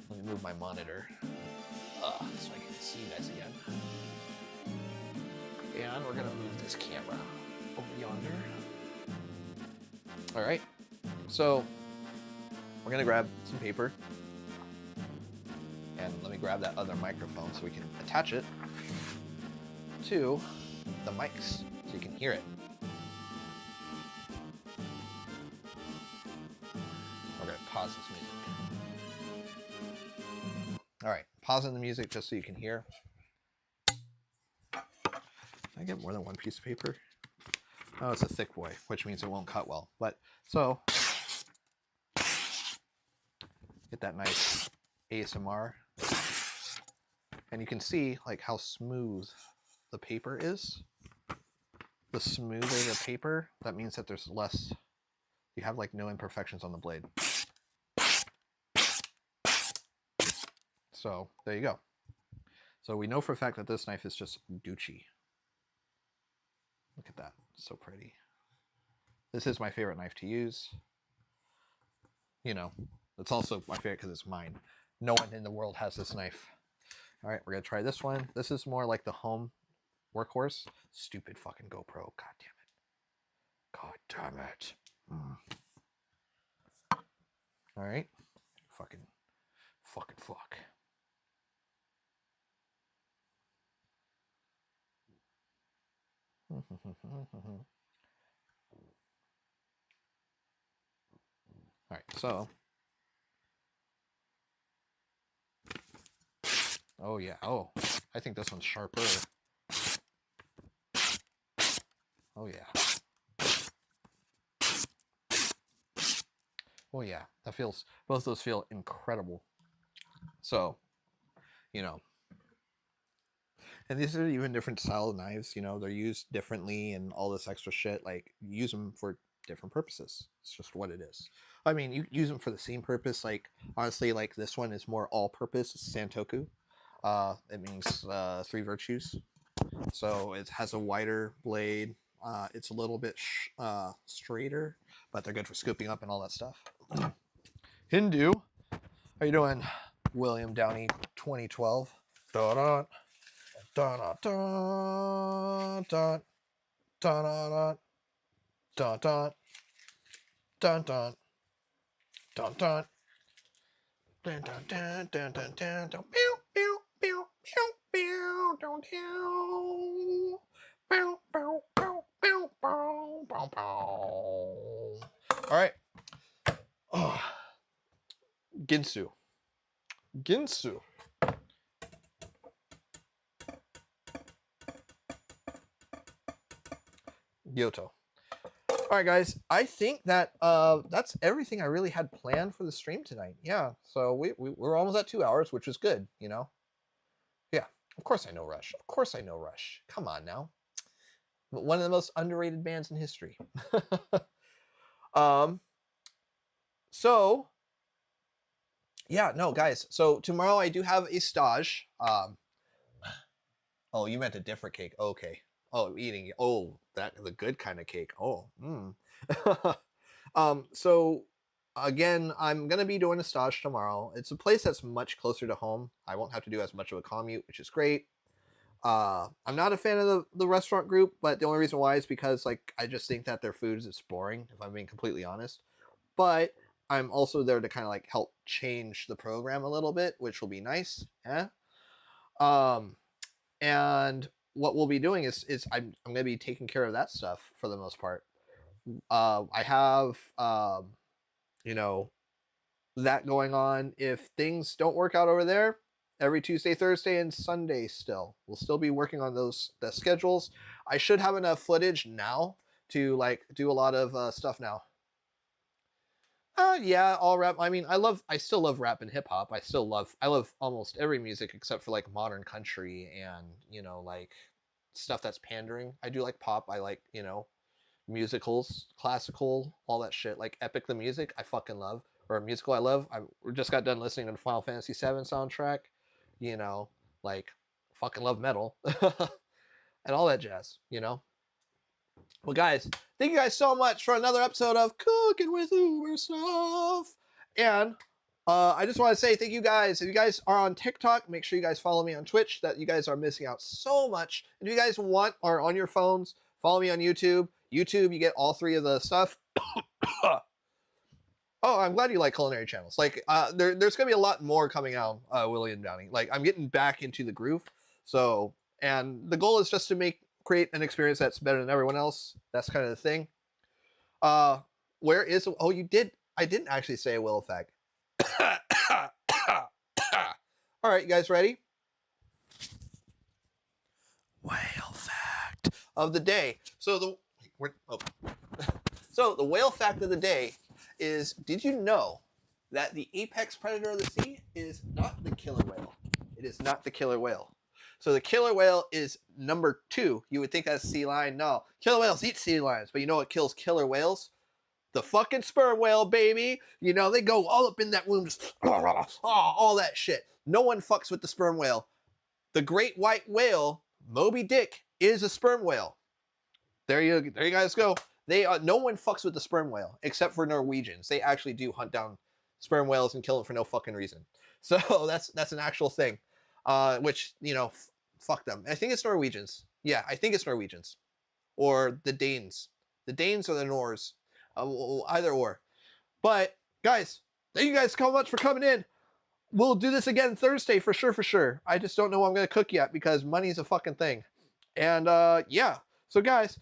S1: Let me move my monitor so I can see you guys again. And we're gonna move this camera over yonder. All right, so we're gonna grab some paper. And let me grab that other microphone so we can attach it to the mics so you can hear it. We're going to pause this music. All right, pausing the music just so you can hear. I get more than one piece of paper? Oh, it's a thick boy, which means it won't cut well. But so get that nice ASMR, and you can see like how smooth the paper is. The smoother the paper, that means that there's less, you have like no imperfections on the blade. So there you go. So we know for a fact that this knife is just Gucci. Look at that, so pretty. This is my favorite knife to use. You know, it's also my favorite because it's mine. No one in the world has this knife. All right, we're gonna try this one. This is more like the home workhorse. Stupid fucking GoPro, god damn it. God damn it. All right, fucking fuck. All right, so. Oh yeah, oh, I think this one's sharper. Oh yeah. Oh yeah, that feels, both those feel incredible. So, you know, and these are even different style of knives, you know, they're used differently and all this extra shit. Like, use them for different purposes. It's just what it is. I mean, you use them for the same purpose. Like, honestly, like this one is more all-purpose. It's Santoku. It means 3 virtues. So it has a wider blade. It's a little bit straighter, but they're good for scooping up and all that stuff. Hindu, how you doing? William Downey 2012. Da-da. Dun dun dun dun dun dun dun dun dun dun dun dun dun dun dun dun dun dun pew pew pew pew pew dun pew pew pew pew pew pew pew pew. All right. Oh. Ginsu. Gyoto. All right, guys. I think that that's everything I really had planned for the stream tonight. Yeah, so we're almost at 2 hours, which is good, you know. Yeah, of course I know Rush. Of course I know Rush. Come on now. One of the most underrated bands in history. So yeah, no, guys. So tomorrow I do have a stage. Oh, you meant a different cake. Okay. Oh, eating. Oh, that the good kind of cake. Oh. So again, I'm gonna be doing a stage tomorrow. It's a place that's much closer to home. I won't have to do as much of a commute, which is great. I'm not a fan of the restaurant group, but the only reason why is because like I just think that their food is boring, if I'm being completely honest. But I'm also there to kind of like help change the program a little bit, which will be nice. Yeah. And what we'll be doing is I'm going to be taking care of that stuff for the most part. I have, you know, that going on. If things don't work out over there, every Tuesday, Thursday, and Sunday still. We'll still be working on the schedules. I should have enough footage now to like do a lot of stuff now. Yeah, all rap. I mean, I still love rap and hip hop. I love almost every music except for like modern country and, you know, like stuff that's pandering. I do like pop. I like, you know, musicals, classical, all that shit. Like Epic the Music, I fucking love. Or a musical I love. I just got done listening to the Final Fantasy VII soundtrack. You know, like fucking love metal and all that jazz, you know. Well, guys, thank you guys so much for another episode of Cooking with Uber Stuff. And I just want to say thank you guys. If you guys are on TikTok, make sure you guys follow me on Twitch. That you guys are missing out so much. And if you guys want, are on your phones, follow me on YouTube. YouTube, you get all 3 of the stuff. Oh, I'm glad you like culinary channels. Like, there's gonna be a lot more coming out, William Downey. Like, I'm getting back into the groove. So, and the goal is just to create an experience that's better than everyone else. That's kind of the thing. Where is? Oh, you did. I didn't actually say a will effect. All right, you guys ready? Whale fact. of the day. So so the whale fact of the day is: did you know that the apex predator of the sea is not the killer whale? It is not the killer whale. So the killer whale is number 2. You would think that's sea lion. No, killer whales eat sea lions, but you know what kills killer whales? The fucking sperm whale, baby. You know, they go all up in that womb, just all that shit. No one fucks with the sperm whale. The great white whale, Moby Dick, is a sperm whale. There you guys go. No one fucks with the sperm whale except for Norwegians. They actually do hunt down sperm whales and kill them for no fucking reason. So that's an actual thing. Which, you know, fuck them. I think it's Norwegians. Yeah, I think it's Norwegians. Or the Danes. The Danes or the Norse. Either or. But, guys, thank you guys so much for coming in. We'll do this again Thursday for sure. I just don't know what I'm going to cook yet because money's a fucking thing. And, yeah. So, guys,